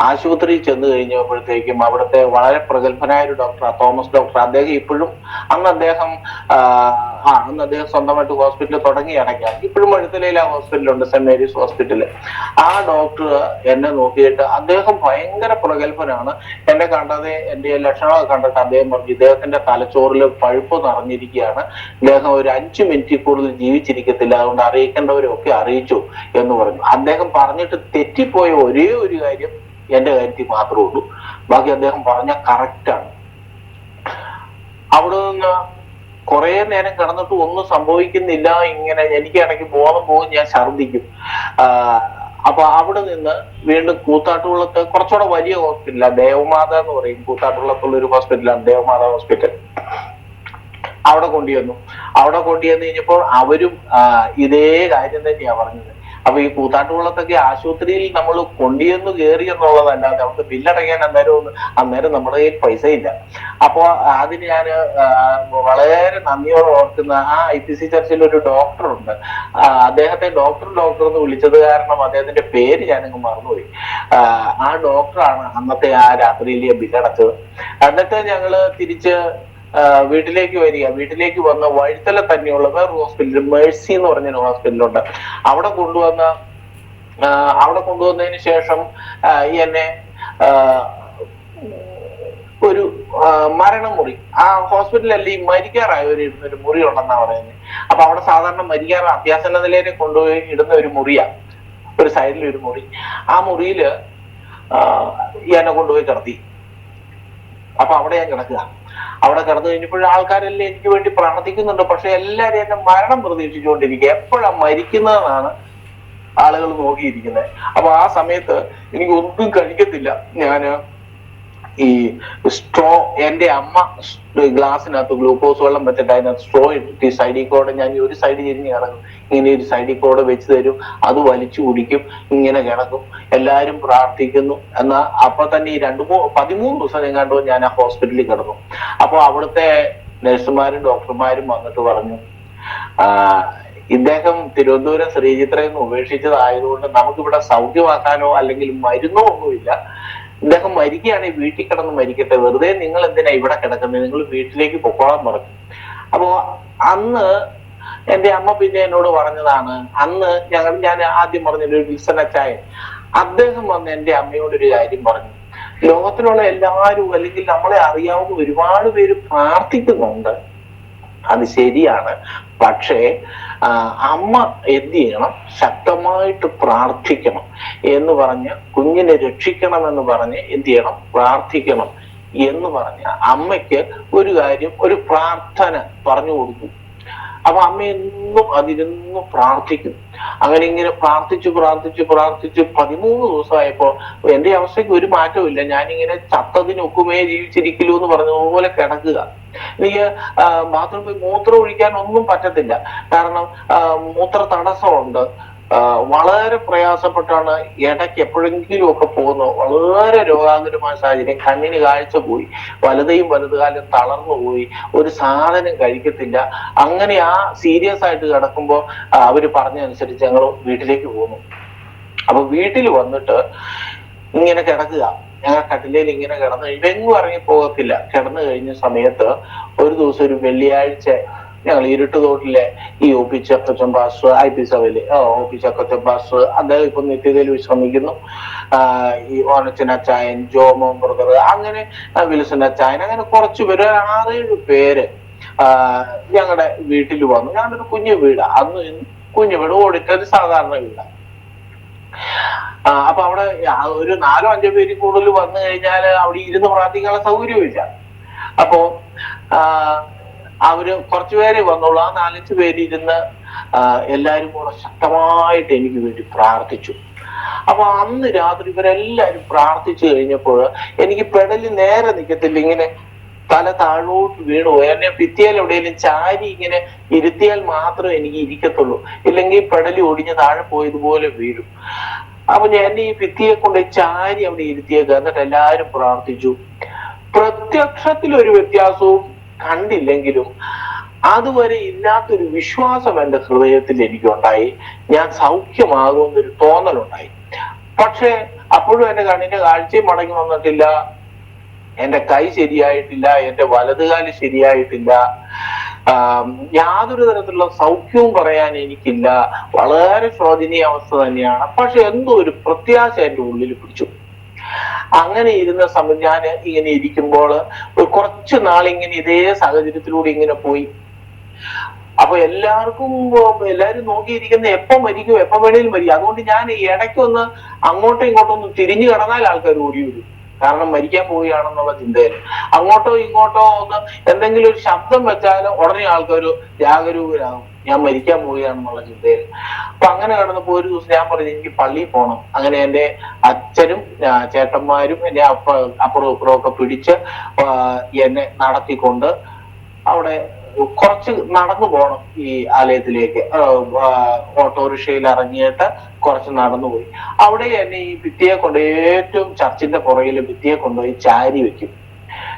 ആശുപത്രിയിൽ ചെന്ന് കഴിഞ്ഞപ്പോഴത്തേക്കും അവിടുത്തെ വളരെ പ്രഗത്ഭനായ ഒരു ഡോക്ടർ, തോമസ് ഡോക്ടർ, അദ്ദേഹം ഇപ്പോഴും അന്ന് അദ്ദേഹം സ്വന്തമായിട്ട് ഹോസ്പിറ്റൽ തുടങ്ങി അടയ്ക്കാം. ഇപ്പോഴും വഴുത്തലയിൽ ആ ഹോസ്പിറ്റലുണ്ട്, സെന്റ് മേരീസ് ഹോസ്പിറ്റല്. ആ ഡോക്ടർ എന്നെ നോക്കിയിട്ട്, അദ്ദേഹം ഭയങ്കര പ്രഗത്ഭനാണ്, എന്നെ കണ്ടത് എൻ്റെ ലക്ഷണമൊക്കെ കണ്ടിട്ട് അദ്ദേഹം പറഞ്ഞു, ഇദ്ദേഹത്തിന്റെ തലച്ചോറിൽ പഴുപ്പ് നിറഞ്ഞിരിക്കുകയാണ്, ഇദ്ദേഹം ഒരു 5 മിനിറ്റിൽ കൂടുതൽ ജീവിച്ചിരിക്കത്തില്ല, അതുകൊണ്ട് അറിയിക്കേണ്ടവരൊക്കെ അറിയിച്ചു എന്ന് പറഞ്ഞു. അദ്ദേഹം പറഞ്ഞിട്ട് തെറ്റിപ്പോയ ഒരേ ഒരു കാര്യം എന്റെ കാര്യത്തിൽ മാത്രമേ ഉള്ളൂ. ബാക്കി അദ്ദേഹം പറഞ്ഞ കറക്റ്റാണ്. അവിടെ നിന്ന് കുറെ നേരം കിടന്നിട്ട് ഒന്നും സംഭവിക്കുന്നില്ല. ഇങ്ങനെ എനിക്ക് ഇടയ്ക്ക് ബോധം പോകും, ഞാൻ ഛർദ്ദിക്കും. അപ്പൊ അവിടെ നിന്ന് വീണ്ടും കൂത്താട്ടുകുളത്ത് കുറച്ചുകൂടെ വലിയ ഹോസ്പിറ്റലാണ്, ദേവമാത എന്ന് പറയും, കൂത്താട്ടുകുളത്തുള്ള ഒരു ഹോസ്പിറ്റലാണ് ദേവമാത ഹോസ്പിറ്റൽ. അവിടെ കൊണ്ടുവന്നു. അവിടെ കൊണ്ടുവന്നു കഴിഞ്ഞപ്പോൾ അവരും ഇതേ കാര്യം തന്നെയാ പറഞ്ഞത്. അപ്പൊ ഈ കൂത്താട്ടുകുളത്തൊക്കെ ആശുപത്രിയിൽ നമ്മൾ കൊണ്ടുവന്നു കയറി എന്നുള്ളതല്ലാതെ നമുക്ക് ബില്ലടയ്ക്കാൻ അന്നേരം നമ്മുടെ കയ്യിൽ പൈസ ഇല്ല. അപ്പോ അതിന് ഞാൻ വളരെ നന്ദിയോടെ ഓർക്കുന്ന ആ IPC ചർച്ചിൽ ഒരു ഡോക്ടറുണ്ട്. അദ്ദേഹത്തെ ഡോക്ടർ എന്ന് വിളിച്ചത് കാരണം അദ്ദേഹത്തിന്റെ പേര് ഞാനങ്ങ് മറന്നുപോയി. ആ ഡോക്ടറാണ് അന്നത്തെ ആ രാത്രിയിലെ ബില്ലടച്ചത്. എന്നിട്ട് ഞങ്ങള് തിരിച്ച് വീട്ടിലേക്ക് വന്ന വഴിത്തല തന്നെയുള്ള വേറൊരു ഹോസ്പിറ്റൽ, മേഴ്സി എന്ന് പറഞ്ഞൊരു ഹോസ്പിറ്റലുണ്ട്. അവിടെ കൊണ്ടുവന്നതിന് ശേഷം എന്നെ ഒരു മരണമുറി, ആ ഹോസ്പിറ്റലല്ലേ ഈ മരിക്കാറായവർ ഇടുന്ന ഒരു മുറി ഉണ്ടെന്നാ പറയുന്നത്. അപ്പൊ അവിടെ സാധാരണ അത്യാസന്ന നിലയിലെ കൊണ്ടുപോയി ഇടുന്ന ഒരു മുറിയാണ്, ഒരു സൈഡിൽ ഒരു മുറി. ആ മുറിയില് എന്നെ കൊണ്ടുപോയി കിടത്തി. അപ്പൊ അവിടെ ഞാൻ കിടക്കുക. അവിടെ കിടന്നു കഴിഞ്ഞപ്പോൾ ആൾക്കാരെല്ലാം എനിക്ക് വേണ്ടി പ്രാർത്ഥിക്കുന്നുണ്ട്. പക്ഷെ എല്ലാരും എന്നെ മരണം പ്രതീക്ഷിച്ചുകൊണ്ടിരിക്കുക, എപ്പോഴാ മരിക്കുന്നതെന്നാണ് ആളുകൾ നോക്കിയിരിക്കുന്നത്. അപ്പൊ ആ സമയത്ത് എനിക്ക് ഒന്നും കഴിക്കത്തില്ല. ഞാന് ഈ സ്ട്രോ, എന്റെ അമ്മ ഗ്ലാസ്സിനകത്ത് ഗ്ലൂക്കോസ് വെള്ളം വെച്ചിട്ട് അതിനകത്ത് സ്ട്രോ ഇട്ടിട്ട് ഈ സൈഡിൽ കൂടെ ഞാൻ ഒരു സൈഡ് ചെരിഞ്ഞ് കിടക്കും, ഇങ്ങനെ ഒരു സൈഡിൽ കൂടെ വെച്ച് തരും, അത് വലിച്ചു കുടിക്കും, ഇങ്ങനെ കിടക്കും. എല്ലാരും പ്രാർത്ഥിക്കുന്നു. എന്നാ അപ്പൊ തന്നെ ഈ 13 ദിവസം എങ്ങാണ്ടോ ഞാൻ ആ ഹോസ്പിറ്റലിൽ കിടന്നു. അപ്പൊ അവിടുത്തെ നഴ്സുമാരും ഡോക്ടർമാരും വന്നിട്ട് പറഞ്ഞു, ഇദ്ദേഹം തിരുവനന്തപുരം ശ്രീചിത്രയിൽ നിന്ന് ഉപേക്ഷിച്ചതായതുകൊണ്ട് നമുക്കിവിടെ സൗഖ്യമാക്കാനോ അല്ലെങ്കിൽ മരുന്നോ ഒന്നുമില്ല. ഇദ്ദേഹം മരിക്കുകയാണെങ്കിൽ വീട്ടിൽ കിടന്ന് മരിക്കട്ടെ, വെറുതെ നിങ്ങൾ എന്തിനാ ഇവിടെ കിടക്കുന്നത്, നിങ്ങൾ വീട്ടിലേക്ക് പൊക്കോളാൻ പറഞ്ഞു. അപ്പോ അന്ന് എന്റെ അമ്മ പിന്നെ എന്നോട് പറഞ്ഞതാണ്, അന്ന് ഞാൻ ആദ്യം പറഞ്ഞൊരു വിൽസൺ അച്ചായൻ, അദ്ദേഹം വന്ന് എന്റെ അമ്മയോടൊരു കാര്യം പറഞ്ഞു. ലോകത്തിലുള്ള എല്ലാവരും അല്ലെങ്കിൽ നമ്മളെ അറിയാവുന്ന ഒരുപാട് പേര് പ്രാർത്ഥിക്കുന്നുണ്ട്, അത് ശരിയാണ്. പക്ഷേ അമ്മ എന്ത് ചെയ്യണം, ശക്തമായിട്ട് പ്രാർത്ഥിക്കണം എന്ന് പറഞ്ഞ്, കുഞ്ഞിനെ രക്ഷിക്കണം എന്ന് പറഞ്ഞ് എന്ത് ചെയ്യണം, പ്രാർത്ഥിക്കണം എന്ന് പറഞ്ഞ അമ്മയ്ക്ക് ഒരു കാര്യം, ഒരു പ്രാർത്ഥന പറഞ്ഞു കൊടുത്തു. അപ്പൊ അമ്മ എന്നും അതിരുന്ന് പ്രാർത്ഥിക്കും. അങ്ങനെ ഇങ്ങനെ പ്രാർത്ഥിച്ചു 13 ദിവസമായപ്പോ എന്റെ അവസ്ഥയ്ക്ക് ഒരു മാറ്റമില്ല. ഞാനിങ്ങനെ ചത്തതിനൊക്കുമേ ജീവിച്ചിരിക്കലൂ എന്ന് പറഞ്ഞതുപോലെ കിടക്കുക. എനിക്ക് ബാത്റൂമിൽ മൂത്രം ഒഴിക്കാൻ ഒന്നും പറ്റത്തില്ല, കാരണം മൂത്ര തടസ്സമുണ്ട്. വളരെ പ്രയാസപ്പെട്ടാണ് ഇടയ്ക്ക് എപ്പോഴെങ്കിലും ഒക്കെ പോകുന്നത്. വളരെ രോഗാതുരമായ സാഹചര്യം, കണ്ണിന് കാഴ്ച പോയി, വലതുകാലം തളർന്നു പോയി, ഒരു സാധനം കഴിക്കത്തില്ല. അങ്ങനെ ആ സീരിയസ് ആയിട്ട് കിടക്കുമ്പോൾ അവര് പറഞ്ഞനുസരിച്ച് ഞങ്ങൾ വീട്ടിലേക്ക് പോന്നു. അപ്പൊ വീട്ടിൽ വന്നിട്ട് ഇങ്ങനെ കിടക്കുക, ഞങ്ങൾ കട്ടിലയിൽ ഇങ്ങനെ കിടന്ന് ഇവങ്ങും ഇറങ്ങി പോകത്തില്ല. കിടന്നു കഴിഞ്ഞ സമയത്ത് ഒരു ദിവസം, ഒരു വെള്ളിയാഴ്ച, ഞങ്ങൾ ഇരുട്ടുതോട്ടിലെ ഈ OP ചക്കച്ചൻ പാസ്റ്റർ, IP സഭയിലെ OP ചക്കച്ചൻ പാസ്റ്റർ, അദ്ദേഹം ഇപ്പൊ നിത്യതയിൽ വിശ്രമിക്കുന്നു. ഈ ഓണച്ചൻ അച്ചായൻ, ജോമോൻ ബ്രദർ, അങ്ങനെ വിൽസൺ അച്ചായൻ, അങ്ങനെ കുറച്ചു പേര്, 6-7 പേര് ഞങ്ങളുടെ വീട്ടിൽ വന്നു. ഞങ്ങളുടെ ഒരു കുഞ്ഞു വീടാ, അന്ന് കുഞ്ഞു വീട്, ഓടിട്ടൊരു സാധാരണ വീടാണ്. അപ്പൊ അവിടെ ഒരു 4-5 പേര് കൂടുതൽ വന്നു കഴിഞ്ഞാൽ അവിടെ ഇരുന്ന് പ്രാർത്ഥിക്കാനുള്ള സൗകര്യമില്ല. അപ്പോ അവര് കുറച്ചുപേരെ വന്നോളൂ. ആ 4-5 പേര് ഇരുന്ന് എല്ലാരും കൂടെ ശക്തമായിട്ട് എനിക്ക് വേണ്ടി പ്രാർത്ഥിച്ചു. അപ്പൊ അന്ന് രാത്രി ഇവരെല്ലാരും പ്രാർത്ഥിച്ചു കഴിഞ്ഞപ്പോൾ എനിക്ക് പെടല് നേരെ നിൽക്കത്തില്ല, ഇങ്ങനെ തല താഴോട്ട് വീണു പോയി. എന്നെ ഭിത്തിയാൽ എവിടെയെങ്കിലും ചാരി ഇങ്ങനെ ഇരുത്തിയാൽ മാത്രമേ എനിക്ക് ഇരിക്കത്തുള്ളൂ, ഇല്ലെങ്കിൽ പെടലി ഒടിഞ്ഞ് താഴെ പോയതുപോലെ വീഴും. അപ്പൊ ഞാൻ ഈ ഭിത്തിയെ കൊണ്ട് ചാരി അവിടെ ഇരുത്തിയേക്ക്. എന്നിട്ട് എല്ലാരും പ്രാർത്ഥിച്ചു. പ്രത്യക്ഷത്തിൽ ഒരു വ്യത്യാസവും കണ്ടില്ലെങ്കിലും അതുവരെ ഇല്ലാത്തൊരു വിശ്വാസം എന്റെ ഹൃദയത്തിൽ എനിക്കുണ്ടായി. ഞാൻ സൗഖ്യമാകുമെന്നൊരു തോന്നലുണ്ടായി. പക്ഷെ അപ്പോഴും എന്റെ കണ്ണിന്റെ കാഴ്ചയും മടങ്ങി വന്നിട്ടില്ല, എന്റെ കൈ ശരിയായിട്ടില്ല, എന്റെ വലതുകാല് ശരിയായിട്ടില്ല, യാതൊരു തരത്തിലുള്ള സൗഖ്യവും പറയാൻ എനിക്കില്ല. വളരെ ശോചനീയ അവസ്ഥ തന്നെയാണ്. പക്ഷെ എന്തോ ഒരു പ്രത്യാശ എന്റെ ഉള്ളിൽ പിടിച്ചു. അങ്ങനെ ഇരുന്ന സമയം ഞാൻ ഇങ്ങനെ ഇരിക്കുമ്പോൾ കുറച്ചു നാളിങ്ങനെ ഇതേ സാഹചര്യത്തിലൂടെ ഇങ്ങനെ പോയി. അപ്പൊ എല്ലാരും നോക്കിയിരിക്കുന്ന എപ്പോ മരിക്കും, എപ്പോ വേണേലും മരിക്കും. അതുകൊണ്ട് ഞാൻ ഇടയ്ക്കൊന്ന് അങ്ങോട്ടും ഇങ്ങോട്ടും ഒന്ന് തിരിഞ്ഞു കിടന്നാൽ ആൾക്കാർ ഓടി വരും. കാരണം മരിക്കാൻ പോവുകയാണെന്നുള്ള ചിന്തയിൽ. അങ്ങോട്ടോ ഇങ്ങോട്ടോ ഒന്ന് എന്തെങ്കിലും ഒരു ശബ്ദം വെച്ചാൽ ഉടനെ ആൾക്കാർ ജാഗരൂകരാകും, ഞാൻ മരിക്കാൻ പോവുകയാണെന്നുള്ള ചിന്തയിൽ. അപ്പൊ അങ്ങനെ കിടന്നപ്പോ ഒരു ദിവസം ഞാൻ പറഞ്ഞു എനിക്ക് പള്ളിയിൽ പോകണം. അങ്ങനെ എന്റെ അച്ഛനും ചേട്ടന്മാരും എന്നെ അപ്പുറവും ഇപ്പുറവും ഒക്കെ പിടിച്ച് എന്നെ നടത്തിക്കൊണ്ട് അവിടെ കുറച്ച് നടന്നു പോകണം ഈ ആലയത്തിലേക്ക്. ഓട്ടോറിക്ഷയിൽ ഇറങ്ങിയിട്ട് കുറച്ച് നടന്നുപോയി. അവിടെ എന്നെ ഈ ഭിത്തിയെ കൊണ്ട് ഏറ്റവും ചർച്ചിന്റെ പുറകിൽ ഭിത്തിയെ കൊണ്ടുപോയി ചാരി വെക്കും.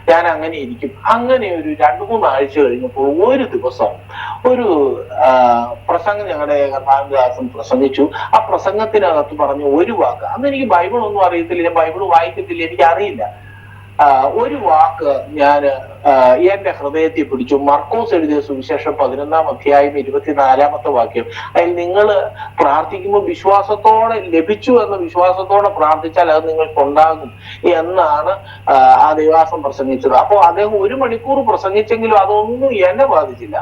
ഞാൻ അങ്ങനെ ഇരിക്കും. അങ്ങനെ ഒരു 2-3 ആഴ്ച കഴിഞ്ഞപ്പോൾ ഒരു ദിവസം ഒരു പ്രസംഗം ഞങ്ങളുടെ കർത്താവിദാസൻ പ്രസംഗിച്ചു. ആ പ്രസംഗത്തിനകത്ത് പറഞ്ഞ ഒരു വാക്ക്, അന്ന് എനിക്ക് ബൈബിൾ ഒന്നും അറിയത്തില്ല, ഞാൻ ബൈബിൾ വായിക്കത്തില്ല, എനിക്ക് അറിയില്ല. ഒരു വാക്ക് ഞാൻ എന്റെ ഹൃദയത്തിൽ പിടിച്ചു. മർക്കോസ് എഴുതിയ സുവിശേഷം 11-ാം അധ്യായം 24-ാമത്തെ വാക്യം. അതിൽ നിങ്ങൾ പ്രാർത്ഥിക്കുമ്പോൾ വിശ്വാസത്തോടെ ലഭിച്ചു എന്ന വിശ്വാസത്തോടെ പ്രാർത്ഥിച്ചാൽ അത് നിങ്ങൾക്കുണ്ടാകും എന്നാണ് ആ ദൈവാസം പ്രസംഗിച്ചത്. അപ്പൊ അദ്ദേഹം 1 മണിക്കൂർ പ്രസംഗിച്ചെങ്കിലും അതൊന്നും എന്നെ ബാധിച്ചില്ല.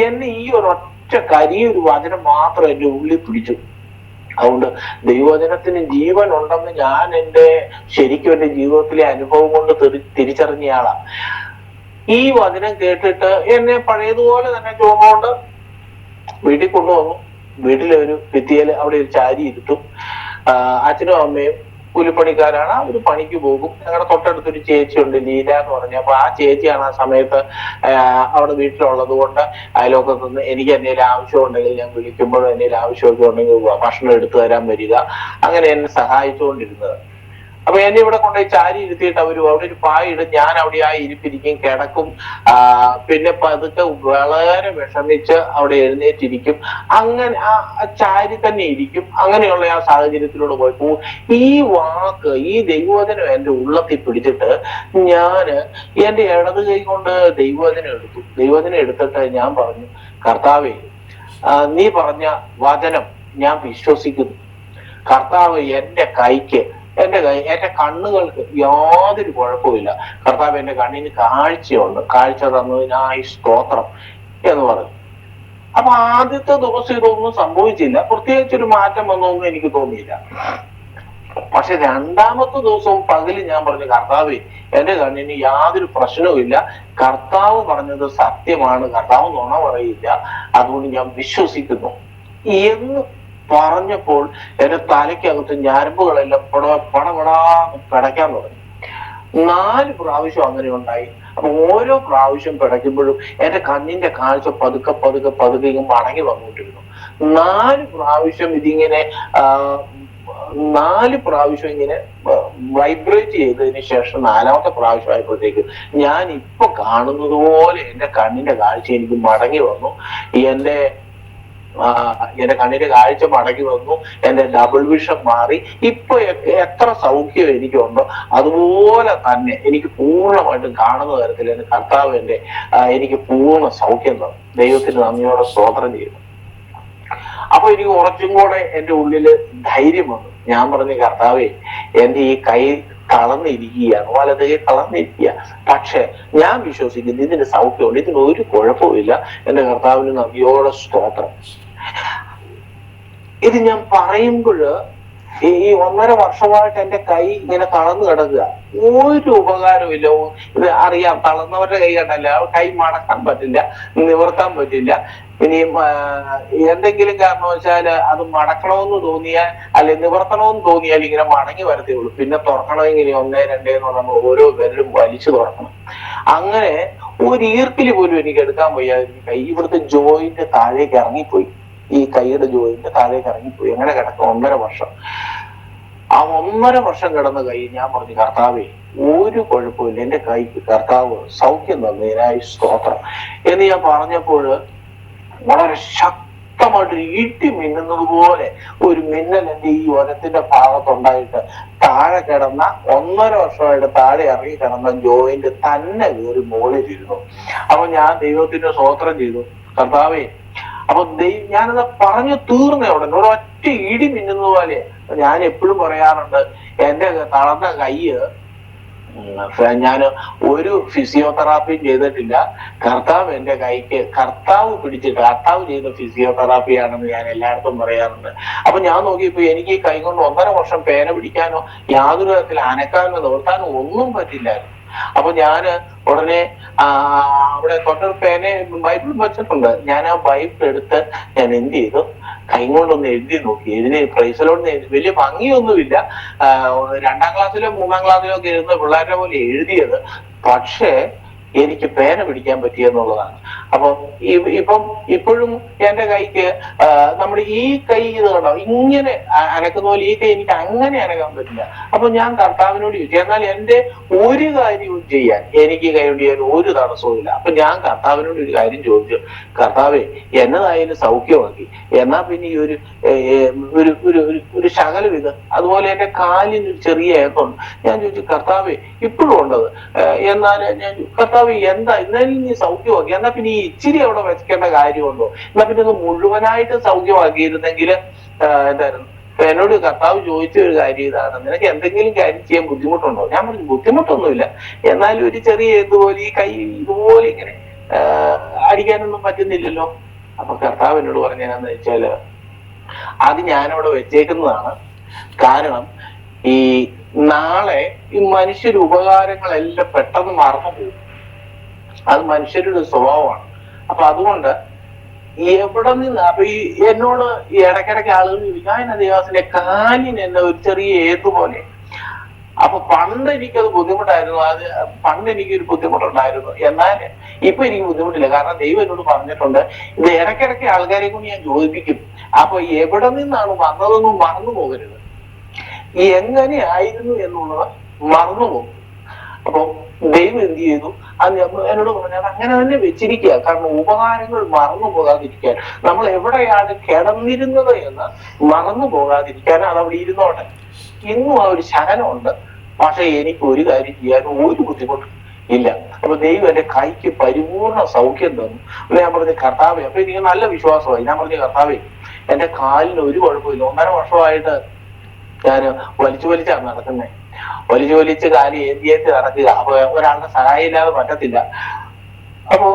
എന്നെ ഈ ഒരൊറ്റ കരിയൊരു വചനം മാത്രം എന്റെ ഉള്ളിൽ പിടിച്ചു. അതുകൊണ്ട് ദൈവവചനത്തിന് ജീവൻ ഉണ്ടെന്ന് ഞാൻ ശരിക്കും എന്റെ ജീവിതത്തിലെ അനുഭവം കൊണ്ട് തിരിച്ചറിഞ്ഞയാളാ. ഈ വചനം കേട്ടിട്ട് എന്നെ പഴയതുപോലെ തന്നെ ചുമന്നുകൊണ്ട് വീട്ടിൽ കൊണ്ടുവന്നു. വീട്ടിലെ ഒരു ഭിത്തിയിൽ അവിടെ ഒരു ചാരി ഇരുത്തും. അച്ഛനും അമ്മയും കൂലിപ്പണിക്കാരാണ്, അവര് പണിക്ക് പോകും. ഞങ്ങളുടെ തൊട്ടടുത്തൊരു ചേച്ചിയുണ്ട്, ലീല എന്ന് പറഞ്ഞ. അപ്പൊ ആ ചേച്ചിയാണ് ആ സമയത്ത് അവിടെ വീട്ടിലുള്ളത് കൊണ്ട് അയലോക്കത്തുനിന്ന് എനിക്ക് എന്തെങ്കിലും ആവശ്യം ഉണ്ടെങ്കിൽ ഞാൻ വിളിക്കുമ്പോഴും എന്തെങ്കിലും ആവശ്യമൊക്കെ ഉണ്ടെങ്കിൽ ഭക്ഷണം എടുത്തു തരാൻ വരിക, അങ്ങനെ എന്നെ സഹായിച്ചുകൊണ്ടിരുന്നത്. അപ്പൊ എന്നെ ഇവിടെ കൊണ്ടുപോയി ചാരി ഇരുത്തിയിട്ട് അവര് അവിടെ ഒരു പായിടും, ഞാൻ അവിടെ ആ ഇരിപ്പിരിക്കും, കിടക്കും. പിന്നെ പതുക്കെ വളരെ വിഷമിച്ച് അവിടെ എഴുന്നേറ്റിരിക്കും. അങ്ങനെ ആ ചാരി തന്നെ ഇരിക്കും. അങ്ങനെയുള്ള ആ സാഹചര്യത്തിലൂടെ പോയപ്പോ ഈ വാക്ക്, ഈ ദൈവവചനം എന്റെ ഉള്ളത്തിൽ പിടിച്ചിട്ട് ഞാന് എന്റെ ഇടത് കൈ കൊണ്ട് ദൈവവചനം എടുത്തു. ദൈവവചനം എടുത്തിട്ട് ഞാൻ പറഞ്ഞു, കർത്താവേ, നീ പറഞ്ഞ വചനം ഞാൻ വിശ്വസിക്കുന്നു. കർത്താവ് എന്റെ കൈക്ക്, എന്റെ കണ്ണുകൾക്ക് യാതൊരു കുഴപ്പമില്ല. കർത്താവ് എന്റെ കണ്ണിന് കാഴ്ചയുണ്ട്, കാഴ്ച തന്നതിനായി സ്തോത്രം എന്ന് പറഞ്ഞു. അപ്പൊ ആദ്യത്തെ ദിവസം ഇതൊന്നും സംഭവിച്ചില്ല, പ്രത്യേകിച്ചൊരു മാറ്റം വന്നൊന്നും എനിക്ക് തോന്നിയില്ല. പക്ഷെ 2-ാമത്തെ ദിവസവും പകല് ഞാൻ പറഞ്ഞു, കർത്താവേ, എന്റെ കണ്ണിന് യാതൊരു പ്രശ്നവുമില്ല, കർത്താവ് പറഞ്ഞത് സത്യമാണ്, കർത്താവ് നുണ പറയില്ല, അതുകൊണ്ട് ഞാൻ വിശ്വസിക്കുന്നു എന്ന് പറഞ്ഞപ്പോൾ എന്റെ തലയ്ക്കകത്ത് ഞരമ്പുകളെല്ലാം പടപടാന്ന് പിടയ്ക്കാൻ തുടങ്ങി. 4 പ്രാവശ്യം അങ്ങനെ ഉണ്ടായി. അപ്പൊ ഓരോ പ്രാവശ്യം പിടയ്ക്കുമ്പോഴും എന്റെ കണ്ണിന്റെ കാഴ്ച പതുക്കെ പതുക്കെ പതുക്കെ ഇങ്ങനെ മടങ്ങി വന്നുകൊണ്ടിരുന്നു. 4 പ്രാവശ്യം ഇതിങ്ങനെ 4 പ്രാവശ്യം ഇങ്ങനെ വൈബ്രേറ്റ് ചെയ്തതിന് ശേഷം 4-ാമത്തെ പ്രാവശ്യം ആയപ്പോഴത്തേക്ക് ഞാൻ ഇപ്പൊ കാണുന്നത് പോലെ എന്റെ കണ്ണിന്റെ കാഴ്ച എനിക്ക് മടങ്ങി വന്നു. എന്റെ കണ്ണിന്റെ കാഴ്ച മടങ്ങി വന്നു. എന്റെ ഡബിൾ വിഷൻ മാറി. ഇപ്പൊ എത്ര സൗഖ്യം എനിക്കുണ്ടോ അതുപോലെ തന്നെ എനിക്ക് പൂർണ്ണമായിട്ടും കാണുന്ന തരത്തിൽ എന്റെ കർത്താവ് എനിക്ക് പൂർണ്ണ സൗഖ്യം തന്നു. ദൈവത്തിന് നന്ദിയോടെ സ്തോത്രം ചെയ്യുന്നു. അപ്പൊ എനിക്ക് കുറച്ചും കൂടെ എന്റെ ഉള്ളില് ധൈര്യം വന്നു. ഞാൻ പറഞ്ഞു, കർത്താവേ, എന്റെ ഈ കൈ തളർന്നിരിക്കുകയാണ്, വലത് കൈ തളർന്നിരിക്കുക, പക്ഷെ ഞാൻ വിശ്വസിക്കുന്നു ഇതിന് സൗഖ്യമുണ്ട്, ഇതിന് ഒരു കുഴപ്പമില്ല. എന്റെ കർത്താവിന് നന്ദിയോടെ സ്തോത്രം. ഇത് ഞാൻ പറയുമ്പോൾ ഈ 1.5 വർഷമായിട്ട് എന്റെ കൈ ഇങ്ങനെ തളർന്നു കിടക്കുക, ഒരു ഉപകാരവും ഇല്ല. ഇത് അറിയാം, തളർന്നവരുടെ കൈ കണ്ടല്ല, കൈ മടക്കാൻ പറ്റില്ല, നിവർത്താൻ പറ്റില്ല. ഇനിയും എന്തെങ്കിലും കാരണവശാല് അത് മടക്കണമെന്ന് തോന്നിയാൽ, അല്ലെ നിവർത്തണമെന്ന് തോന്നിയാൽ ഇങ്ങനെ മടങ്ങി വരത്തേ ഉള്ളൂ. പിന്നെ തുറക്കണമെങ്കിൽ 1, 2 എന്ന് നമ്മൾ ഓരോ വിരലും വലിച്ചു തുറക്കണം. അങ്ങനെ ഒരു ഈർക്കില് പോലും എനിക്ക് എടുക്കാൻ വയ്യ. കൈ ഇവിടുത്തെ ജോയിന്റ് താഴേക്ക് ഇറങ്ങിപ്പോയി, ഈ കൈയുടെ ജോയിന്റ് താഴേക്ക് ഇറങ്ങിപ്പോയി. എങ്ങനെ കിടക്കും? 1.5 വർഷം. ആ 1.5 വർഷം കിടന്ന കൈ ഞാൻ പറഞ്ഞു, കർത്താവേ, ഒരു കുഴപ്പമില്ല, എന്റെ കൈക്ക് കർത്താവ് സൗഖ്യം തന്നതിനായി സ്തോത്രം എന്ന് ഞാൻ പറഞ്ഞപ്പോൾ വളരെ ശക്തമായിട്ട് ഇടി മിന്നുന്നത് പോലെ ഒരു മിന്നൽ എന്റെ ഈ വനത്തിന്റെ ഭാഗത്തുണ്ടായിട്ട് താഴെ കിടന്ന 1.5 വർഷമായിട്ട് താഴെ ഇറങ്ങി കിടന്ന ജോയിന്റ് തന്നെ കയറി മുകളിലിരുന്നു. അപ്പൊ ഞാൻ ദൈവത്തിന് സ്തോത്രം ചെയ്തു, കർത്താവേ. അപ്പൊ ഞാനത് പറഞ്ഞു തീർന്ന ഉടനെ ഒരൊറ്റ ഇടി മിന്നുന്നത് പോലെ. ഞാൻ എപ്പോഴും പറയാറുണ്ട്, എന്റെ തളർന്ന കൈ ഞാൻ ഒരു ഫിസിയോതെറാപ്പിയും ചെയ്തിട്ടില്ല. കർത്താവ് എന്റെ കൈക്ക് കർത്താവ് ചെയ്ത ഫിസിയോതെറാപ്പിയാണെന്ന് ഞാൻ എല്ലായിടത്തും പറയാറുണ്ട്. അപ്പൊ ഞാൻ നോക്കിയപ്പോ എനിക്ക് ഈ കൈ കൊണ്ട് 1.5 വർഷം പേന പിടിക്കാനോ യാതൊരു തരത്തിൽ അനക്കാനോ നിവർത്താനോ ഒന്നും പറ്റില്ലായിരുന്നു. അപ്പൊ ഞാന് ഉടനെ അവിടെ തൊട്ടൊരു ബൈബിൾ വെച്ചിട്ടുണ്ട്. ഞാൻ ആ ബൈബിൾ എടുത്ത് ഞാൻ എന്ത് ചെയ്തു, കൈ കൊണ്ടൊന്ന് എഴുതി നോക്കി. പ്രൈസലോട് വലിയ ഭംഗിയൊന്നുമില്ല, 2ാം ക്ലാസ്സിലോ 3ാം ക്ലാസ്സിലോ ഒക്കെ ഇരുന്ന് പിള്ളേരുടെ പോലെ എഴുതിയത്. പക്ഷേ എനിക്ക് പേന പിടിക്കാൻ പറ്റിയെന്നുള്ളതാണ്. അപ്പം ഇപ്പോഴും എന്റെ കൈക്ക് നമ്മുടെ ഈ കൈ ഇത് കണ്ടോ ഇങ്ങനെ അനക്കുന്ന പോലെ ഈ കൈ എനിക്ക് അങ്ങനെ അനക്കാൻ പറ്റില്ല. അപ്പൊ ഞാൻ കർത്താവിനോട് ചോദിച്ചു, എന്നാൽ എന്റെ ഒരു കാര്യവും ചെയ്യാൻ എനിക്ക് കൈ കൊണ്ട് ചെയ്യാൻ ഒരു തടസ്സവും ഇല്ല. അപ്പൊ ഞാൻ കർത്താവിനോട് ഒരു കാര്യം ചോദിച്ചു, കർത്താവേ എന്നതായാലും സൗഖ്യമാക്കി, എന്നാ പിന്നെ ഈ ഒരു ശകലം ഇത്, അതുപോലെ എന്റെ കാലിന് ഒരു ചെറിയ ഏക്കമുണ്ട്. ഞാൻ ചോദിച്ചു, കർത്താവേ ഇപ്പോഴും ഉണ്ടത്, എന്നാൽ ഞാൻ കർത്താവ് എന്താ എന്നാലും നീ സൗഖ്യമാക്കി, എന്നാ പിന്നെ ഈ ഇച്ചിരി അവിടെ വെക്കേണ്ട കാര്യമുണ്ടോ, എന്നാ പിന്നെ ഇത് മുഴുവനായിട്ട് സൗഖ്യമാക്കിയിരുന്നെങ്കിൽ എന്തായിരുന്നു. എന്നോട് കർത്താവ് ചോദിച്ച ഒരു കാര്യം ഇതാണ്, നിനക്ക് എന്തെങ്കിലും കാര്യം ചെയ്യാൻ ബുദ്ധിമുട്ടുണ്ടോ? ഞാൻ പറഞ്ഞു ബുദ്ധിമുട്ടൊന്നുമില്ല, എന്നാലും ഒരു ചെറിയ ഇതുപോലെ ഈ കൈ ഇതുപോലെ ഇങ്ങനെ അടിക്കാനൊന്നും പറ്റുന്നില്ലല്ലോ. അപ്പൊ കർത്താവ് എന്നോട് പറഞ്ഞതെന്ന് വെച്ചാല്, അത് ഞാനവിടെ വെച്ചേക്കുന്നതാണ്. കാരണം ഈ നാളെ ഈ മനുഷ്യരുടെ ഉപകാരങ്ങളെല്ലാം പെട്ടെന്ന് മറന്നു പോകും. അത് മനുഷ്യരുടെ സ്വഭാവമാണ്. അപ്പൊ അതുകൊണ്ട് എവിടെ നിന്ന് അപ്പൊ ഈ എന്നോട് ഇടയ്ക്കിടയ്ക്ക് ആളുകൾ ചോദിക്കും, ദേവാസിന്റെ കാലിന് എന്നെ ഒരു ചെറിയ ഏതുപോലെ. അപ്പൊ പണ്ട് എനിക്കത് ബുദ്ധിമുട്ടായിരുന്നു, പണ്ട് എനിക്കൊരു ബുദ്ധിമുട്ടുണ്ടായിരുന്നു. എന്നാൽ ഇപ്പൊ എനിക്ക് ബുദ്ധിമുട്ടില്ല. കാരണം ദൈവം എന്നോട് പറഞ്ഞിട്ടുണ്ട്, ഇത് ഇടയ്ക്കിടയ്ക്ക് ആൾക്കാരെ കൊണ്ട് ഞാൻ ചോദിപ്പിക്കും. അപ്പൊ എവിടെ നിന്നാണ് വന്നതെന്നും മറന്നു പോകരുത്, എങ്ങനെയായിരുന്നു എന്നുള്ളത് മറന്നുപോകും. അപ്പൊ ദൈവം എന്ത് ചെയ്തു, അത് എന്നോട് പറഞ്ഞാൽ അങ്ങനെ തന്നെ വെച്ചിരിക്കുക. കാരണം ഉപകാരങ്ങൾ മറന്നു പോകാതിരിക്കാൻ, നമ്മൾ എവിടെയാണ് കിടന്നിരുന്നത് എന്ന് മറന്നു പോകാതിരിക്കാൻ അത് അവിടെ ഇരുന്നോട്ടെ. ഇന്നും ആ ഒരു ശകനമുണ്ട്. പക്ഷെ എനിക്ക് ഒരു കാര്യം ചെയ്യാൻ ഒരു ബുദ്ധിമുട്ടും ഇല്ല. അപ്പൊ ദൈവം എന്റെ കൈക്ക് പരിപൂർണ സൗഖ്യം തന്നു. ഞാൻ പറഞ്ഞ കർത്താവേ, അപ്പൊ എനിക്ക് നല്ല വിശ്വാസമായി. ഞാൻ പറഞ്ഞ കർത്താവേ, എന്റെ കാലിന് ഒരു കുഴപ്പമില്ല. 1.5 വർഷമായിട്ട് ഞാൻ വലിച്ചാണ് നടക്കുന്നത്. വലിച്ച് കാല് ഏന്തിയേറ്റ് നടക്കുക. അപ്പൊ ഒരാളുടെ സഹായം ഇല്ലാതെ പറ്റത്തില്ല. അപ്പോ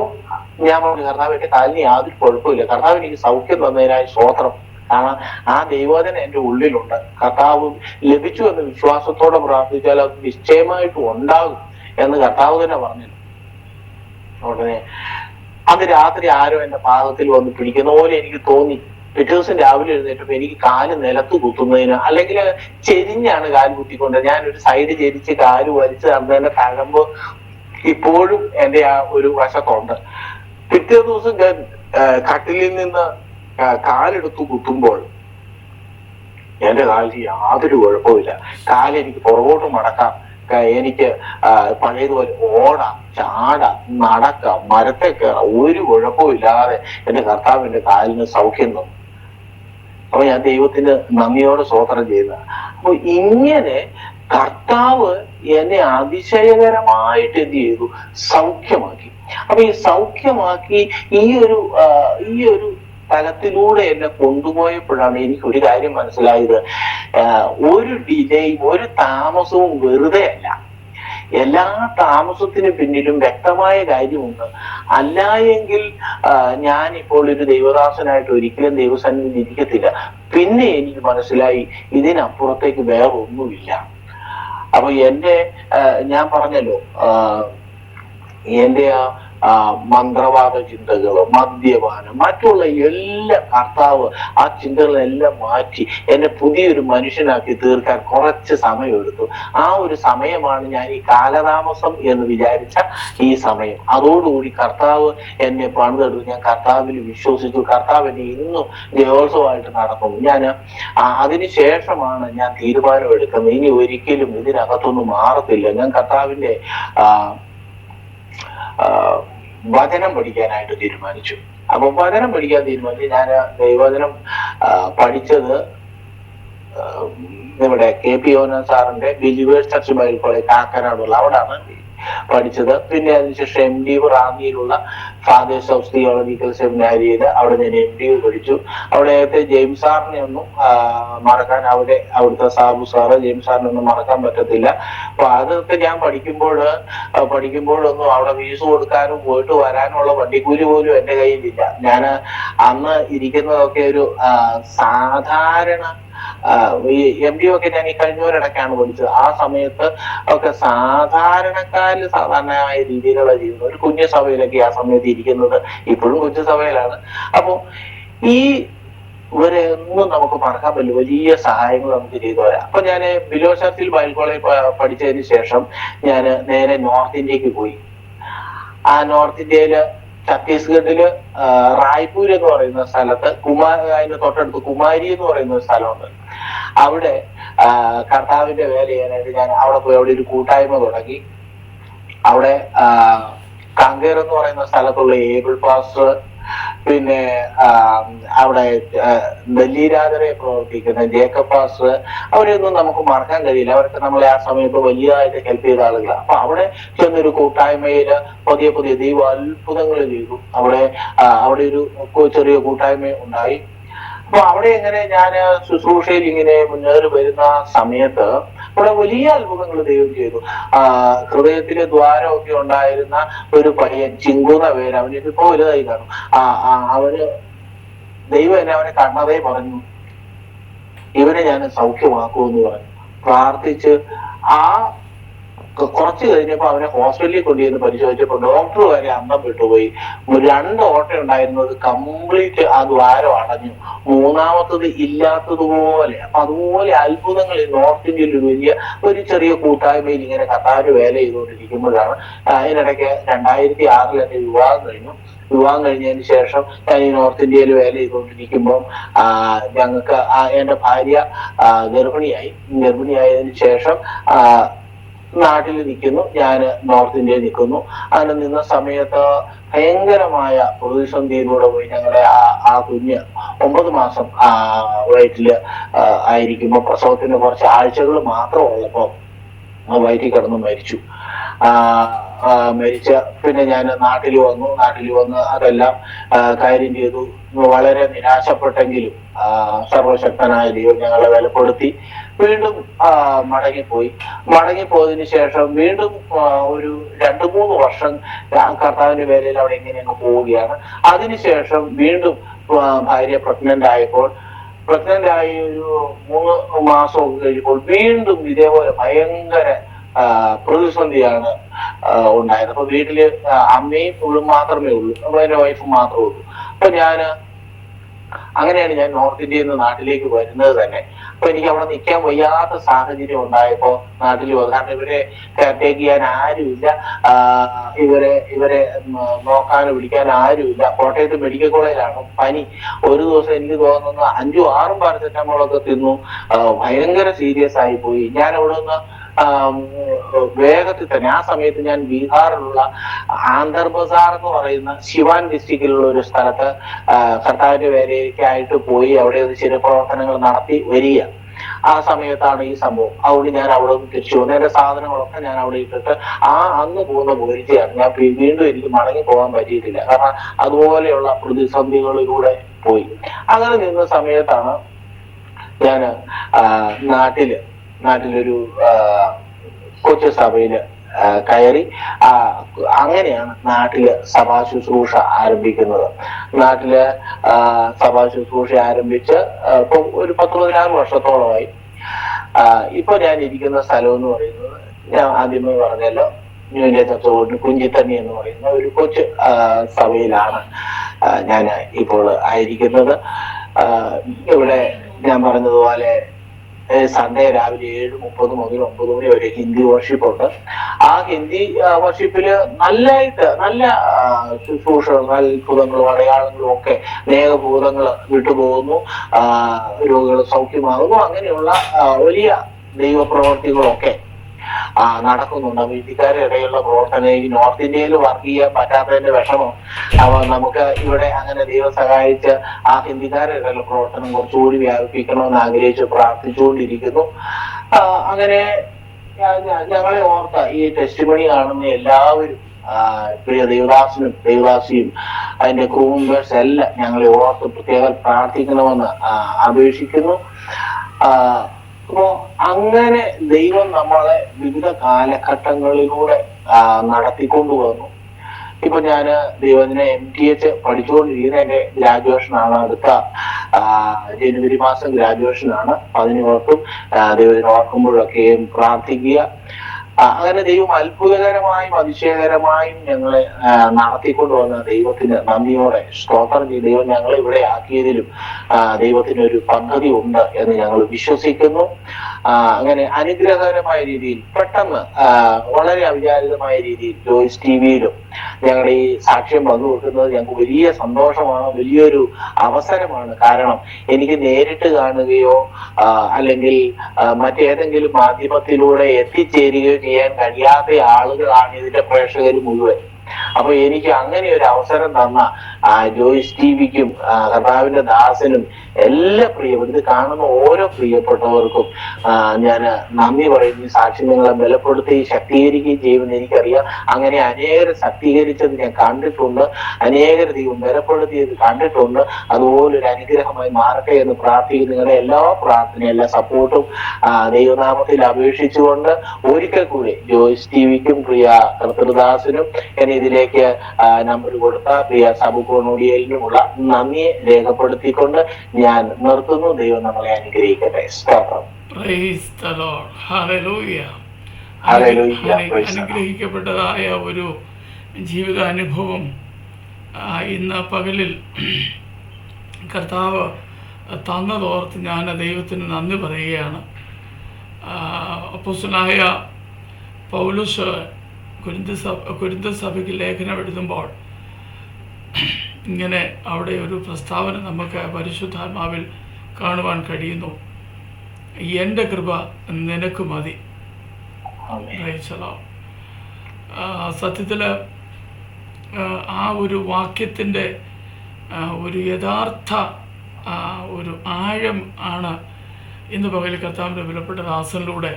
ഞാൻ പറഞ്ഞു, കർത്താവ് എന്റെ കാലിന് യാതൊരു കുഴപ്പമില്ല, കർത്താവ് എനിക്ക് സൗഖ്യം തന്നതിനായി സ്തോത്രം. കാരണം ആ ദൈവവചനം എന്റെ ഉള്ളിലുണ്ട്. കർത്താവ് ലഭിച്ചു എന്ന് വിശ്വാസത്തോടെ പ്രാർത്ഥിച്ചാൽ അത് നിശ്ചയമായിട്ടും ഉണ്ടാകും എന്ന് കർത്താവ് തന്നെ പറഞ്ഞു. ഉടനെ അത് രാത്രി ആരോ എന്റെ പാദത്തിൽ വന്ന് പിടിക്കുന്ന പോലെ എനിക്ക് തോന്നി. പിറ്റേ ദിവസം രാവിലെ എഴുന്നേറ്റപ്പോ എനിക്ക് കാല് നിലത്ത് കുത്തുന്നതിന്, അല്ലെങ്കിൽ ചെരിഞ്ഞാണ് കാല് കുത്തിക്കൊണ്ട്, ഞാനൊരു സൈഡ് ചെരിച്ച് കാല് വലിച്ച് നടന്നതിന്റെ തഴമ്പ് ഇപ്പോഴും എന്റെ ആ ഒരു വശത്തുണ്ട്. പിറ്റേ ദിവസം ഞാൻ കട്ടിലിൽ നിന്ന് കാലെടുത്ത് കുത്തുമ്പോൾ എന്റെ കാലിന് യാതൊരു കുഴപ്പമില്ല. കാലെനിക്ക് പുറകോട്ട് മടക്കാം, എനിക്ക് പഴയതുപോലെ ഓടാം, ചാടാം, നടക്കാം, മരത്തെ കയറാം, ഒരു കുഴപ്പമില്ലാതെ എന്റെ കർത്താവ് എന്റെ കാലിന് സൗഖ്യം തന്നു. അപ്പൊ ഞാൻ ദൈവത്തിന് നന്ദിയോടെ സ്തോത്രം ചെയ്യുന്ന. അപ്പൊ ഇങ്ങനെ കർത്താവ് എന്നെ അതിശയകരമായിട്ട് എന്ത് ചെയ്തു, സൗഖ്യമാക്കി. അപ്പൊ ഈ സൗഖ്യമാക്കി ഈ ഒരു തലത്തിലൂടെ എന്നെ കൊണ്ടുപോയപ്പോഴാണ് എനിക്ക് ഒരു കാര്യം മനസ്സിലായത്. ഒരു ഡിലേയും ഒരു താമസവും വെറുതെ അല്ല. എല്ലാ താമസത്തിന് പിന്നിലും വ്യക്തമായ കാര്യമുണ്ട്. അല്ല എങ്കിൽ ഞാനിപ്പോൾ ഒരു ദൈവദാസനായിട്ട് ഒരിക്കലും ദൈവസന്നിധിയിൽ ഇരിക്കത്തില്ല. പിന്നെ എനിക്ക് മനസ്സിലായി ഇതിനപ്പുറത്തേക്ക് വേറെ ഒന്നുമില്ല. അപ്പൊ ഞാൻ പറഞ്ഞല്ലോ, എന്റെ മന്ത്രവാദ ചിന്തകള്, മദ്യപാനം, മറ്റുള്ള എല്ലാ കർത്താവ് ആ ചിന്തകളെല്ലാം മാറ്റി എന്നെ പുതിയൊരു മനുഷ്യനാക്കി തീർക്കാൻ കുറച്ച് സമയമെടുത്തു. ആ ഒരു സമയമാണ് ഞാൻ ഈ കാലതാമസം എന്ന് വിചാരിച്ച ഈ സമയം. അതോടുകൂടി കർത്താവ് എന്നെ പണിതെടുത്തു. ഞാൻ കർത്താവിൽ വിശ്വസിച്ചു. കർത്താവ് എന്നെ ഇന്നും ജയോത്സവമായിട്ട് നടക്കുന്നു. ഞാൻ അതിനുശേഷമാണ് ഞാൻ തീരുമാനമെടുക്കുന്നത്, ഇനി ഒരിക്കലും ഇതിനകത്തൊന്നും മാറത്തില്ല. ഞാൻ കർത്താവിന്റെ വചനം പഠിക്കാനായിട്ട് തീരുമാനിച്ചു. അപ്പൊ വചനം പഠിക്കാൻ തീരുമാനിച്ചു. ഞാൻ ദൈവവചനം പഠിച്ചത് ഇവിടെ KP യോഹന്നാൻ സാറിന്റെ ബിലീവേഴ്സ് ചർച്ച് ബൈബിൾ കോളേജ് കാക്കനാടുള്ള, അവിടാണ് പഠിച്ചത്. പിന്നെ അതിനുശേഷം MD റാന്നിയിലുള്ള ഫാദേഴ്സ് ഓഫ് തിയോളജിക്കൽ സെമിനാരിയിൽ അവിടെ ഞാൻ MD പഠിച്ചു. അവിടെ നേരത്തെ ജെയിംസ് സാറിനെ ഒന്നും മറക്കാൻ, അവിടുത്തെ സാബു സാറ് ജെയിംസ് സാറിനെ ഒന്നും മറക്കാൻ പറ്റത്തില്ല. അപ്പൊ അതൊക്കെ ഞാൻ പഠിക്കുമ്പോഴൊന്നും അവിടെ ഫീസ് കൊടുക്കാനും പോയിട്ട് വരാനുള്ള വണ്ടിക്കൂലി പോലും എന്റെ കയ്യിലില്ല. ഞാൻ അന്ന് ഇരിക്കുന്നതൊക്കെ ഒരു സാധാരണ ഈ MD ഒക്കെ ഞാൻ ഈ കഴിഞ്ഞവരിടയ്ക്കാണ് പഠിച്ചത്. ആ സമയത്ത് ഒക്കെ സാധാരണമായ രീതിയിലുള്ള ജീവിതം, ഒരു കുഞ്ഞു സഭയിലൊക്കെ ആ സമയത്ത് ഇരിക്കുന്നത്. ഇപ്പോഴും കുഞ്ഞു സഭയിലാണ്. അപ്പൊ ഇവരെ ഒന്നും നമുക്ക് മറക്കാൻ പറ്റില്ല. വലിയ സഹായങ്ങൾ നമുക്ക് ചെയ്തു വരാം. അപ്പൊ ഞാൻ ബിലോ ചർച്ചിൽ ബൈബിൾ കോളേജ് പഠിച്ചതിന് ശേഷം ഞാൻ നേരെ നോർത്ത് ഇന്ത്യക്ക് പോയി. ആ നോർത്ത് ഇന്ത്യയില് ഛത്തീസ്ഗഡില് റായ്പൂർ എന്ന് പറയുന്ന സ്ഥലത്ത് അതിന് തൊട്ടടുത്ത് കുമാരി എന്ന് പറയുന്ന ഒരു സ്ഥലമുണ്ട്. അവിടെ കർത്താവിന്റെ വേല ചെയ്യാനായിട്ട് ഞാൻ അവിടെ പോയി അവിടെ ഒരു കൂട്ടായ്മ തുടങ്ങി. അവിടെ കാങ്കേർ എന്ന് പറയുന്ന സ്ഥലത്തുള്ള ഏബിൾ പാസ്റ്റർ, പിന്നെ അവിടെ ബലിരാധനെ പ്രവർത്തിക്കുന്ന ജേക്കബ് പാസ്റ്റർ, അവരെയൊന്നും നമുക്ക് മറക്കാൻ കഴിയില്ല. അവരൊക്കെ നമ്മളെ ആ സമയത്ത് വലിയതായിട്ട് ഹെൽപ്പ് ചെയ്ത ആളുകളാണ്. അപ്പൊ അവിടെ ചെന്നൊരു കൂട്ടായ്മയില് പുതിയ ദൈവ അത്ഭുതങ്ങൾ ചെയ്തു. അവിടെ ഒരു ചെറിയ കൂട്ടായ്മ ഉണ്ടായി. അപ്പൊ അവിടെ ഇങ്ങനെ ഞാൻ ശുശ്രൂഷയിൽ ഇങ്ങനെ മുന്നേറി വരുന്ന സമയത്ത് ഇവിടെ വലിയ അത്ഭുതങ്ങൾ ദൈവം ചെയ്തു. ഹൃദയത്തിലെ ദ്വാരമൊക്കെ ഉണ്ടായിരുന്ന ഒരു പയ്യൻ, ചിങ്കുന്ന പേര്, അവനിപ്പോ വലുതായി കാണും. അവന് ദൈവം എന്നെ അവനെ കണ്ണതേ പറഞ്ഞു, ഇവനെ ഞാൻ സൗഖ്യമാക്കുമെന്ന് പറഞ്ഞു. പ്രാർത്ഥിച്ച് കുറച്ച് കഴിഞ്ഞപ്പോ അവനെ ഹോസ്പിറ്റലിൽ കൊണ്ടുചെന്ന് പരിശോധിച്ചപ്പോ ഡോക്ടർ വരെ അന്തം വിട്ടുപോയി. 2 ഓട്ട ഉണ്ടായിരുന്നത് കംപ്ലീറ്റ് ആ ദ്വാരം അടഞ്ഞു, മൂന്നാമത്തത് ഇല്ലാത്തതുപോലെ. അപ്പൊ അതുപോലെ അത്ഭുതങ്ങൾ ഈ നോർത്ത് ഇന്ത്യയിൽ ഒരു ചെറിയ കൂട്ടായ്മയിൽ ഇങ്ങനെ കർത്താവിന്റെ വേല ചെയ്തുകൊണ്ടിരിക്കുമ്പോഴാണ് അതിനിടയ്ക്ക് 2006 എന്റെ വിവാഹം കഴിഞ്ഞു. വിവാഹം കഴിഞ്ഞതിന് ശേഷം ഞാൻ ഈ നോർത്ത് ഇന്ത്യയിൽ വേല ചെയ്തുകൊണ്ടിരിക്കുമ്പോൾ ഞങ്ങൾക്ക് എന്റെ ഭാര്യ ഗർഭിണിയായതിനു ശേഷം നാട്ടിൽ നിൽക്കുന്നു, ഞാൻ നോർത്ത് ഇന്ത്യയിൽ നിൽക്കുന്നു. അങ്ങനെ നിന്ന സമയത്ത് ഭയങ്കരമായ പ്രതിസന്ധിയിലൂടെ പോയി. ഞങ്ങളുടെ ആ കുഞ്ഞ് 9 മാസം വയറ്റില് ആയിരിക്കുമ്പോൾ പ്രസവത്തിന് കുറച്ച് ആഴ്ചകൾ മാത്രം ഉള്ളപ്പോ വയറ്റിൽ കിടന്ന് മരിച്ചു. പിന്നെ ഞാൻ നാട്ടിൽ വന്നു അതെല്ലാം കാര്യം ചെയ്തു. വളരെ നിരാശപ്പെട്ടെങ്കിലും സർവശക്തനായ ദൈവം ഞങ്ങളെ ബലപ്പെടുത്തി വീണ്ടും മടങ്ങിപ്പോയതിനു ശേഷം വീണ്ടും ഒരു 2-3 വർഷം കർത്താവിന്റെ വേലയിൽ അവിടെ എങ്ങനെയൊക്കെ പോവുകയാണ്. അതിനുശേഷം വീണ്ടും ഭാര്യ പ്രഗ്നന്റ് ആയി ഒരു 3 മാസമൊക്കെ കഴിഞ്ഞപ്പോൾ വീണ്ടും ഇതേപോലെ ഭയങ്കര പ്രതിസന്ധിയാണ് ഉണ്ടായത്. അപ്പൊ വീട്ടില് അമ്മയും മാത്രമേ ഉള്ളൂ, അപ്പൊ എന്റെ വൈഫും മാത്രമേ ഉള്ളൂ. അപ്പൊ അങ്ങനെയാണ് ഞാൻ നോർത്ത് ഇന്ത്യയിൽ നിന്ന് നാട്ടിലേക്ക് വരുന്നത് തന്നെ. അപ്പൊ എനിക്ക് അവിടെ നിൽക്കാൻ വയ്യാത്ത സാഹചര്യം ഉണ്ടായപ്പോ നാട്ടിൽ വന്നു. കാരണം ഇവരെ കെയർടേക്ക് ചെയ്യാൻ ആരുമില്ല, ഇവരെ നോക്കാനോ പിടിക്കാൻ ആരുമില്ല. കോട്ടയത്ത് മെഡിക്കൽ കോളേജിലാണ് പനി. ഒരു ദിവസം എനിക്ക് തോന്നുന്നു 5-6 പാരസെറ്റമോളൊക്കെ തിന്നു. ഭയങ്കര സീരിയസ് ആയി പോയി. ഞാൻ അവിടെ നിന്ന് വേഗത്തിൽ തന്നെ, ആ സമയത്ത് ഞാൻ ബീഹാറിലുള്ള ആന്തർ ബസാർ എന്ന് പറയുന്ന സിവാൻ ഡിസ്ട്രിക്റ്റിലുള്ള ഒരു സ്ഥലത്ത് കർത്താവിന്റെ വേലയ്ക്കായിട്ട് പോയി അവിടെ ചില പ്രവർത്തനങ്ങൾ നടത്തി വരിക. ആ സമയത്താണ് ഈ സംഭവം. അതുകൊണ്ട് ഞാൻ അവിടെ നിന്ന് തിരിച്ചു വന്നു. എന്റെ സാധനങ്ങളൊക്കെ ഞാൻ അവിടെ ഇട്ടിട്ട് അന്ന് പോകുന്ന പോലീസിയാണ്. ഞാൻ വീണ്ടും എനിക്ക് മടങ്ങി പോകാൻ പറ്റിയിട്ടില്ല, കാരണം അതുപോലെയുള്ള പ്രതിസന്ധികളിലൂടെ പോയി. അങ്ങനെ നിന്ന സമയത്താണ് ഞാൻ നാട്ടിലൊരു കൊച്ചു സഭയില് കയറി. അങ്ങനെയാണ് നാട്ടില് സഭാ ശുശ്രൂഷ ആരംഭിക്കുന്നത്. നാട്ടില് സഭാ ശുശ്രൂഷ ആരംഭിച്ച് ഇപ്പൊ ഒരു 10-16 വർഷത്തോളമായി. ഇപ്പൊ ഞാൻ ഇരിക്കുന്ന സ്ഥലം എന്ന് പറയുന്നത്, ഞാൻ ആദ്യമേ പറഞ്ഞല്ലോ, ന്യൂ ഇന്ത്യ ചർച്ച് കുഞ്ചിത്തണ്ണി എന്ന് പറയുന്ന ഒരു കൊച്ചു സഭയിലാണ് ഞാൻ ഇപ്പോൾ ആയിരിക്കുന്നത്. ഇവിടെ ഞാൻ പറഞ്ഞതുപോലെ സൺഡേ രാവിലെ 7:30 മുതൽ 9 മണി വരെ ഹിന്ദി വർഷിപ്പ് ഉണ്ട്. ആ ഹിന്ദി വർഷിപ്പില് നല്ല ശുശ്രൂഷകളും അത്ഭുതങ്ങളും അടയാളങ്ങളും ഒക്കെ, അനേകഭൂതങ്ങൾ വിട്ടുപോകുന്നു, രോഗികൾ സൗഖ്യമാകുന്നു. അങ്ങനെയുള്ള വലിയ ദൈവപ്രവർത്തികളൊക്കെ നടക്കുന്നുണ്ട്. അപ്പൊ ഇന്ത്യക്കാരുടെ ഇടയിലുള്ള പ്രവർത്തനം ഈ നോർത്ത് ഇന്ത്യയിൽ വർക്ക് ചെയ്യാൻ പറ്റാത്തതിന്റെ വിഷമം നമുക്ക് ഇവിടെ അങ്ങനെ ദൈവം സഹായിച്ച് ആ ഹിന്ദിക്കാരുടെ ഇടയിലുള്ള പ്രവർത്തനം കുറച്ചുകൂടി വ്യാപിപ്പിക്കണമെന്ന് ആഗ്രഹിച്ച് പ്രാർത്ഥിച്ചുകൊണ്ടിരിക്കുന്നു. അങ്ങനെ ഞങ്ങളെ ഓർത്ത ഈ ടെസ്റ്റ് മണി കാണുന്ന എല്ലാവരും, പ്രിയ ദേവദാസിയും അതിന്റെ ക്രൂ മെമ്പേഴ്സ് എല്ലാം ഞങ്ങളെ ഓർത്ത് പ്രത്യേകം പ്രാർത്ഥിക്കണമെന്ന് അപേക്ഷിക്കുന്നു. അപ്പോ അങ്ങനെ ദൈവം നമ്മളെ വിവിധ കാലഘട്ടങ്ങളിലൂടെ നടത്തിക്കൊണ്ടുവന്നു. ഇപ്പൊ ഞാന് ദൈവത്തിനെ MTH പഠിച്ചുകൊണ്ടിരിക്കുന്ന എന്റെ ഗ്രാജുവേഷനാണ്. അടുത്ത ജനുവരി മാസം ഗ്രാജുവേഷനാണ്. അതിനോർത്തും ദൈവത്തിനെ ഓർക്കുമ്പോഴൊക്കെയും പ്രാർത്ഥിക്കുക. അങ്ങനെ ദൈവം അത്ഭുതകരമായും അതിശയകരമായും ഞങ്ങളെ നടത്തിക്കൊണ്ടുവന്ന ദൈവത്തിന് നന്ദിയോടെ സ്തോത്രം ചെയ്ത് ദൈവം ഞങ്ങളെ ഇവിടെ ആക്കിയതിലും ദൈവത്തിന് ഒരു പദ്ധതി ഉണ്ട് എന്ന് ഞങ്ങൾ വിശ്വസിക്കുന്നു. അങ്ങനെ അനുഗ്രഹകരമായ രീതിയിൽ പെട്ടെന്ന് വളരെ അവിചാരിതമായ രീതിയിൽ ജോയ്സ് TVയിലും ഞങ്ങളുടെ ഈ സാക്ഷ്യം പങ്കുവെക്കുന്നത് ഞങ്ങൾക്ക് വലിയ സന്തോഷമാണ്, വലിയൊരു അവസരമാണ്. കാരണം എനിക്ക് നേരിട്ട് കാണുകയോ അല്ലെങ്കിൽ മറ്റേതെങ്കിലും മാധ്യമത്തിലൂടെ എത്തിച്ചേരുകയോ ചെയ്യാൻ കഴിയാത്ത ആളുകളാണ് ഇതിന്റെ പ്രേക്ഷകർ മുഴുവൻ. അപ്പൊ എനിക്ക് അങ്ങനെ ഒരു അവസരം തന്ന ജോയ്സ് TVക്കും കർത്താവിന്റെ ദാസനും എല്ലാ ഇത് കാണുന്ന ഓരോ പ്രിയപ്പെട്ടവർക്കും ഞാൻ നന്ദി പറയുന്നു. സാക്ഷി നിങ്ങളെ ബലപ്പെടുത്തി ശക്തീകരിക്കുകയും ചെയ്യുമെന്ന് എനിക്കറിയാം. അങ്ങനെ അനേകരെ ശക്തീകരിച്ചത് ഞാൻ കണ്ടിട്ടുണ്ട്, അനേകരെ ദൈവം ബലപ്പെടുത്തിയത് കണ്ടിട്ടുണ്ട്. അതുപോലെ ഒരു അനുഗ്രഹമായി മാറട്ടെ എന്ന് പ്രാർത്ഥിക്കുന്നു. നിങ്ങളുടെ എല്ലാ പ്രാർത്ഥനയും എല്ലാ സപ്പോർട്ടും ദൈവനാമത്തിൽ അപേക്ഷിച്ചുകൊണ്ട് ഒരിക്കൽ കൂടി ജോയ്സ് TVക്കും പ്രിയ കർത്തൃദാസനും ഇതിലേക്ക് നമ്പർ കൊടുത്ത പ്രിയ സബുക്കോണോഡിയലിനുമുള്ള നന്ദിയെ രേഖപ്പെടുത്തിക്കൊണ്ട് ഞാൻ നിർത്തുന്നു. ദൈവം നമ്മളെ അനുഗ്രഹിക്കട്ടെ. സ്തോത്രം. അനുഗ്രഹിക്കപ്പെട്ടതായ ഒരു ജീവിതാനുഭവം ഇന്ന് പകലിൽ കർത്താവ് തന്നതോർത്ത് ഞാൻ ദൈവത്തിന് നന്ദി പറയുകയാണ്. അപ്പോസ്തലനായ പൗലോസ് കൊരിന്ത സഭയ്ക്ക് ലേഖനം എഴുതുമ്പോൾ ഇങ്ങനെ അവിടെ ഒരു പ്രസ്താവന നമുക്ക് പരിശുദ്ധാത്മാവിൽ കാണുവാൻ കഴിയുന്നു. എൻ്റെ കൃപ നിനക്ക് മതി. സത്യത്തിൽ ആ ഒരു വാക്യത്തിൻ്റെ ഒരു യഥാർത്ഥ ഒരു ആഴം ആണ് ഇന്ന് പകൽ കർത്താവിൻ്റെ വിലപ്പെട്ട ദാസനിലൂടെ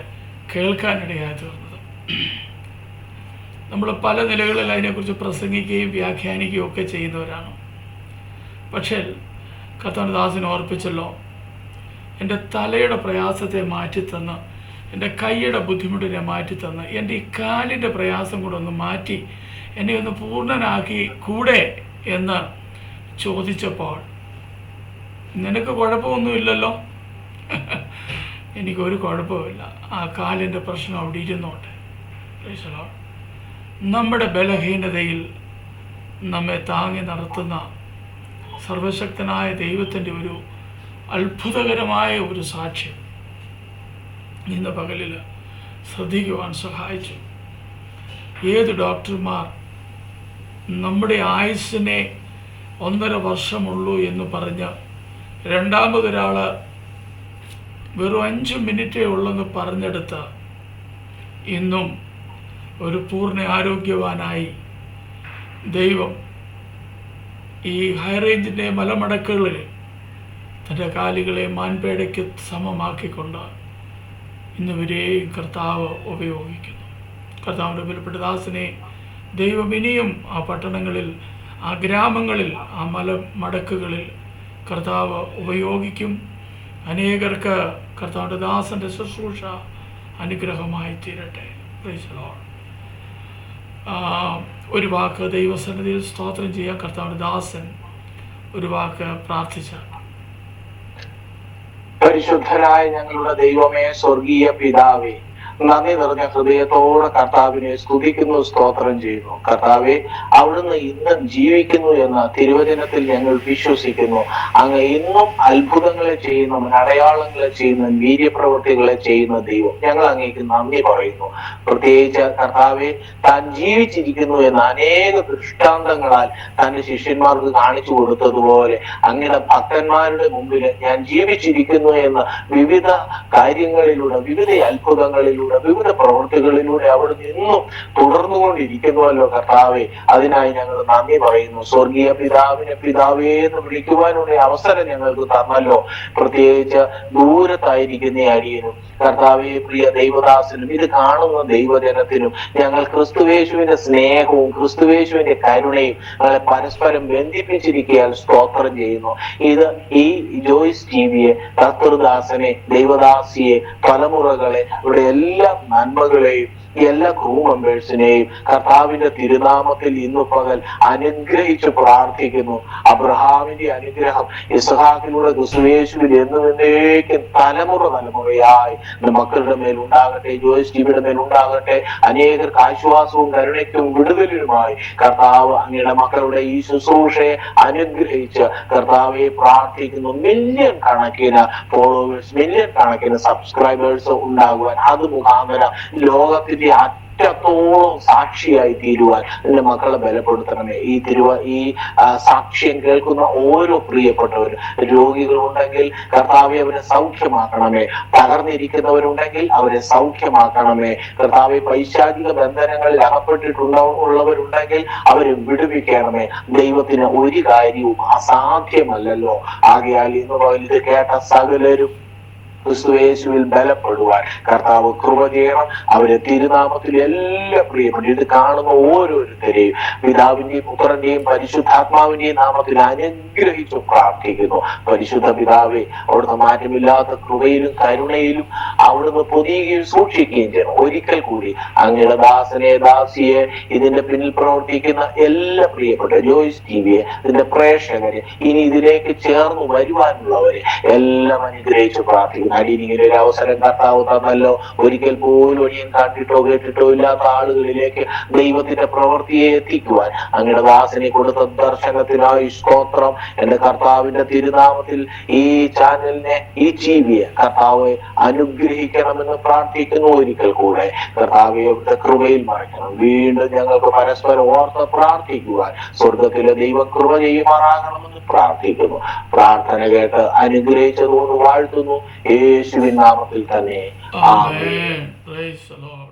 കേൾക്കാനിടയായി തീർന്നത്. നമ്മൾ പല നിലകളിൽ അതിനെക്കുറിച്ച് പ്രസംഗിക്കുകയും വ്യാഖ്യാനിക്കുകയും ഒക്കെ ചെയ്യുന്നവരാണ്. പക്ഷേ കർത്താവിൻ്റെ ദാസനെ ഓർപ്പിച്ചല്ലോ, എൻ്റെ തലയുടെ പ്രയാസത്തെ മാറ്റിത്തന്ന്, എൻ്റെ കൈയുടെ ബുദ്ധിമുട്ടിനെ മാറ്റിത്തന്ന്, എൻ്റെ ഈ കാലിൻ്റെ പ്രയാസം കൂടെ ഒന്ന് മാറ്റി എന്നെ ഒന്ന് പൂർണ്ണനാക്കി കൂടെ എന്ന് ചോദിച്ചപ്പോൾ, നിനക്ക് കുഴപ്പമൊന്നുമില്ലല്ലോ. എനിക്കൊരു കുഴപ്പമില്ല, ആ കാലിൻ്റെ പ്രശ്നം അവിടെ ഇരുന്നോട്ടെ. നമ്മുടെ ബലഹീനതയിൽ നമ്മെ താങ്ങി നടത്തുന്ന സർവശക്തനായ ദൈവത്തിൻ്റെ ഒരു അത്ഭുതകരമായ ഒരു സാക്ഷ്യം ഇന്ന് പകലിൽ ശ്രദ്ധിക്കുവാൻ സഹായിച്ചു. ഏത് ഡോക്ടർമാർ നമ്മുടെ ആയുസ്സിനെ 1.5 വർഷമുള്ളൂ എന്ന് പറഞ്ഞ് രണ്ടാമതൊരാൾ വെറും 5 മിനിറ്റേ ഉള്ളെന്ന് പറഞ്ഞെടുത്ത് ഇന്നും ഒരു പൂർണ്ണ ആരോഗ്യവാനായി ദൈവം ഈ ഹൈറേഞ്ചിൻ്റെ മലമടക്കുകളിൽ തൻ്റെ കാലുകളെ മാൻപേടയ്ക്ക് സമമാക്കിക്കൊണ്ട് ഇന്നുവരെയും കർത്താവ് ഉപയോഗിക്കുന്നു. കർത്താവിൻ്റെ വിലപ്പെട്ട ദാസനെ ദൈവം ഇനിയും ആ പട്ടണങ്ങളിൽ, ആ ഗ്രാമങ്ങളിൽ, ആ മലമടക്കുകളിൽ കർത്താവ് ഉപയോഗിക്കും. അനേകർക്ക് കർത്താവിൻ്റെ ദാസൻ്റെ ശുശ്രൂഷ അനുഗ്രഹമായി തീരട്ടെ. Praise the Lord. ഒരു വാക്ക് ദൈവസന്നിധിയിൽ സ്തോത്രം ചെയ്യാൻ കർത്താവിൻ്റെ ദാസൻ ഒരു വാക്ക് പ്രാർത്ഥിച്ചാൽ. പരിശുദ്ധനായ ഞങ്ങളുടെ ദൈവമേ, സ്വർഗീയ പിതാവേ, നന്ദി നിറഞ്ഞ ഹൃദയത്തോടെ കർത്താവിനെ സ്തുതിക്കുന്നു, സ്തോത്രം ചെയ്യുന്നു. കർത്താവെ, അവിടുന്ന് ഇന്നും ജീവിക്കുന്നു എന്ന് തിരുവചനത്തിൽ ഞങ്ങൾ വിശ്വസിക്കുന്നു. അങ്ങ് ഇന്നും അത്ഭുതങ്ങളെ ചെയ്യുന്ന, അടയാളങ്ങളെ ചെയ്യുന്ന, വീര്യപ്രവൃത്തികളെ ചെയ്യുന്ന ദൈവം, ഞങ്ങൾ അങ്ങേക്ക് നന്ദി പറയുന്നു. പ്രത്യേകിച്ച് കർത്താവെ, താൻ ജീവിച്ചിരിക്കുന്നു എന്ന അനേക ദൃഷ്ടാന്തങ്ങളാൽ തന്റെ ശിഷ്യന്മാർക്ക് കാണിച്ചു കൊടുത്തതുപോലെ അങ്ങയുടെ ഭക്തന്മാരുടെ മുമ്പിൽ ഞാൻ ജീവിച്ചിരിക്കുന്നു എന്ന് വിവിധ കാര്യങ്ങളിലൂടെ, വിവിധ അത്ഭുതങ്ങളിലൂടെ ചാനലിലൂടെ വിവിധ പ്രവൃത്തികളിലൂടെ അവിടുന്ന് ഇന്നും തുടർന്നുകൊണ്ടിരിക്കുന്നുവല്ലോ കർത്താവെ. അതിനായി ഞങ്ങൾ നന്ദി പറയുന്നു. സ്വർഗീയ പിതാവിനെ പിതാവേ എന്ന് വിളിക്കുവാനുള്ള അവസരം ഞങ്ങൾക്ക് തന്നല്ലോ. പ്രത്യേകിച്ച് ദൂരത്തായിരിക്കുന്ന അടിയനും കർത്താവെ പ്രിയ ദൈവദാസനും ഇത് കാണുന്ന ദൈവജനത്തിനും ഞങ്ങൾ ക്രിസ്തുവേശുവിന്റെ സ്നേഹവും ക്രിസ്തുവേശുവിന്റെ കരുണയും ഞങ്ങളെ പരസ്പരം ബന്ധിപ്പിച്ചിരിക്കാൻ സ്തോത്രം ചെയ്യുന്നു. ഇത് ഈ ജോയ്സ് ടിവിയെ, കർത്തൃദാസനെ, ദൈവദാസിയെ, തലമുറകളെ, ഇവിടെ എല്ലാ നന്മകളെയും എല്ലാ ക്രൂ മെമ്പേഴ്സിനെയും കർത്താവിന്റെ തിരുനാമത്തിൽ ഇന്നു പകൽ അനുഗ്രഹിച്ചു പ്രാർത്ഥിക്കുന്നു. അബ്രഹാമിന്റെ അനുഗ്രഹം ഇസ്ഹാക്കിലൂടെ ക്രിസ്തുയേശുവിൽ എന്നുവെന്നേക്കും തലമുറയായി മക്കളുടെ മേൽ ഉണ്ടാകട്ടെ, ജോയ്സ് ടിവിയുടെ മേൽ ഉണ്ടാകട്ടെ. അനേകർക്ക് ആശ്വാസവും കരുണയ്ക്കും വിടുതലിനുമായി കർത്താവ് അങ്ങയുടെ മക്കളുടെ ഈ ശുശ്രൂഷയെ അനുഗ്രഹിച്ച് കർത്താവെ പ്രാർത്ഥിക്കുന്നു. മില്യൺ കണക്കിന് ഫോളോവേഴ്സ്, മില്യൺ കണക്കിന് സബ്സ്ക്രൈബേഴ്സ് ഉണ്ടാകുവാൻ, അത് മുഖാന്തരം ലോകത്തിന്റെ അറ്റത്തോളം സാക്ഷിയായി തീരുവാൻ എന്റെ മക്കളെ ബലപ്പെടുത്തണമേ. ഈ സാക്ഷ്യം കേൾക്കുന്ന ഓരോ പ്രിയപ്പെട്ടവരും, രോഗികളുണ്ടെങ്കിൽ കർത്താവെ അവരെ സൗഖ്യമാക്കണമേ. തകർന്നിരിക്കുന്നവരുണ്ടെങ്കിൽ അവരെ സൗഖ്യമാക്കണമേ. കർത്താവെ പൈശാചിക ബന്ധനങ്ങളിൽ ഉള്ളവരുണ്ടെങ്കിൽ അവരെ വിടുവിക്കണമേ. ദൈവത്തിന് ഒരു കാര്യവും അസാധ്യമല്ലല്ലോ. ആകയാൽ ഇന്ന് പകൽ ഇത് കേട്ട സകലരും ക്രിസ്തുയേശുവിൽ ബലപ്പെടുവാൻ കർത്താവ് കൃപ ചെയ്യണം. അവരെ തിരുനാമത്തിൽ എല്ലാ പ്രിയപ്പെട്ടു ഇത് കാണുന്ന ഓരോരുത്തരെയും പിതാവിന്റെയും പുത്രന്റെയും പരിശുദ്ധാത്മാവിന്റെയും നാമത്തിൽ അനുഗ്രഹിച്ചു പ്രാർത്ഥിക്കുന്നു. പരിശുദ്ധ പിതാവെ, അവിടുന്ന് മാറ്റമില്ലാത്ത കൃപയിലും കരുണയിലും അവിടുന്ന് പൊതിയുകയും സൂക്ഷിക്കുകയും ചെയ്യണം. ഒരിക്കൽ കൂടി അങ്ങയുടെ ദാസനെ, ദാസിയെ, ഇതിന്റെ പിന്നിൽ പ്രവർത്തിക്കുന്ന എല്ലാ പ്രിയപ്പെട്ട ജോയ്സ് ടിവിയെ, ഇതിന്റെ പ്രേക്ഷകരെ, ഇനി ഇതിലേക്ക് ചേർന്ന് വരുവാനുള്ളവരെ എല്ലാം അനുഗ്രഹിച്ചു പ്രാർത്ഥിക്കുന്നു. അടിയിങ്ങനെ ഒരു അവസരം കർത്താവ് തന്നല്ലോ. ഒരിക്കൽ പോലും അടിയൻ കണ്ടിട്ടോ കേട്ടിട്ടോ ഇല്ലാത്ത ആളുകളിലേക്ക് ദൈവത്തിന്റെ പ്രവൃത്തിയെ എത്തിക്കുവാൻ അങ്ങയുടെ ദാസനെ കൊടുത്ത ദർശനത്തിനായി സ്തോത്രം. എന്റെ കർത്താവിന്റെ തിരുനാമത്തിൽ ഈ ചാനലിനെ, ഈ ടിവിയെ കർത്താവ് അനുഗ്രഹിക്കണമെന്ന് പ്രാർത്ഥിക്കുന്നു. ഒരിക്കൽ കൂടെ കർത്താവെ അവിടുത്തെ കൃപയിൽ മറയ്ക്കണം. വീണ്ടും ഞങ്ങൾക്ക് പരസ്പരം ഓർത്ത് പ്രാർത്ഥിക്കുവാൻ സ്വർഗത്തിലെ ദൈവം കൃപ ചെയ്യുമാറാകണമെന്ന് പ്രാർത്ഥിക്കുന്നു. പ്രാർത്ഥന കേട്ട് അനുഗ്രഹിച്ചതുകൊണ്ട് വാഴ്ത്തുന്നു. യേശുവിൻ നാമത്തിൽ തന്നെ ആമേൻ. Praise the Lord.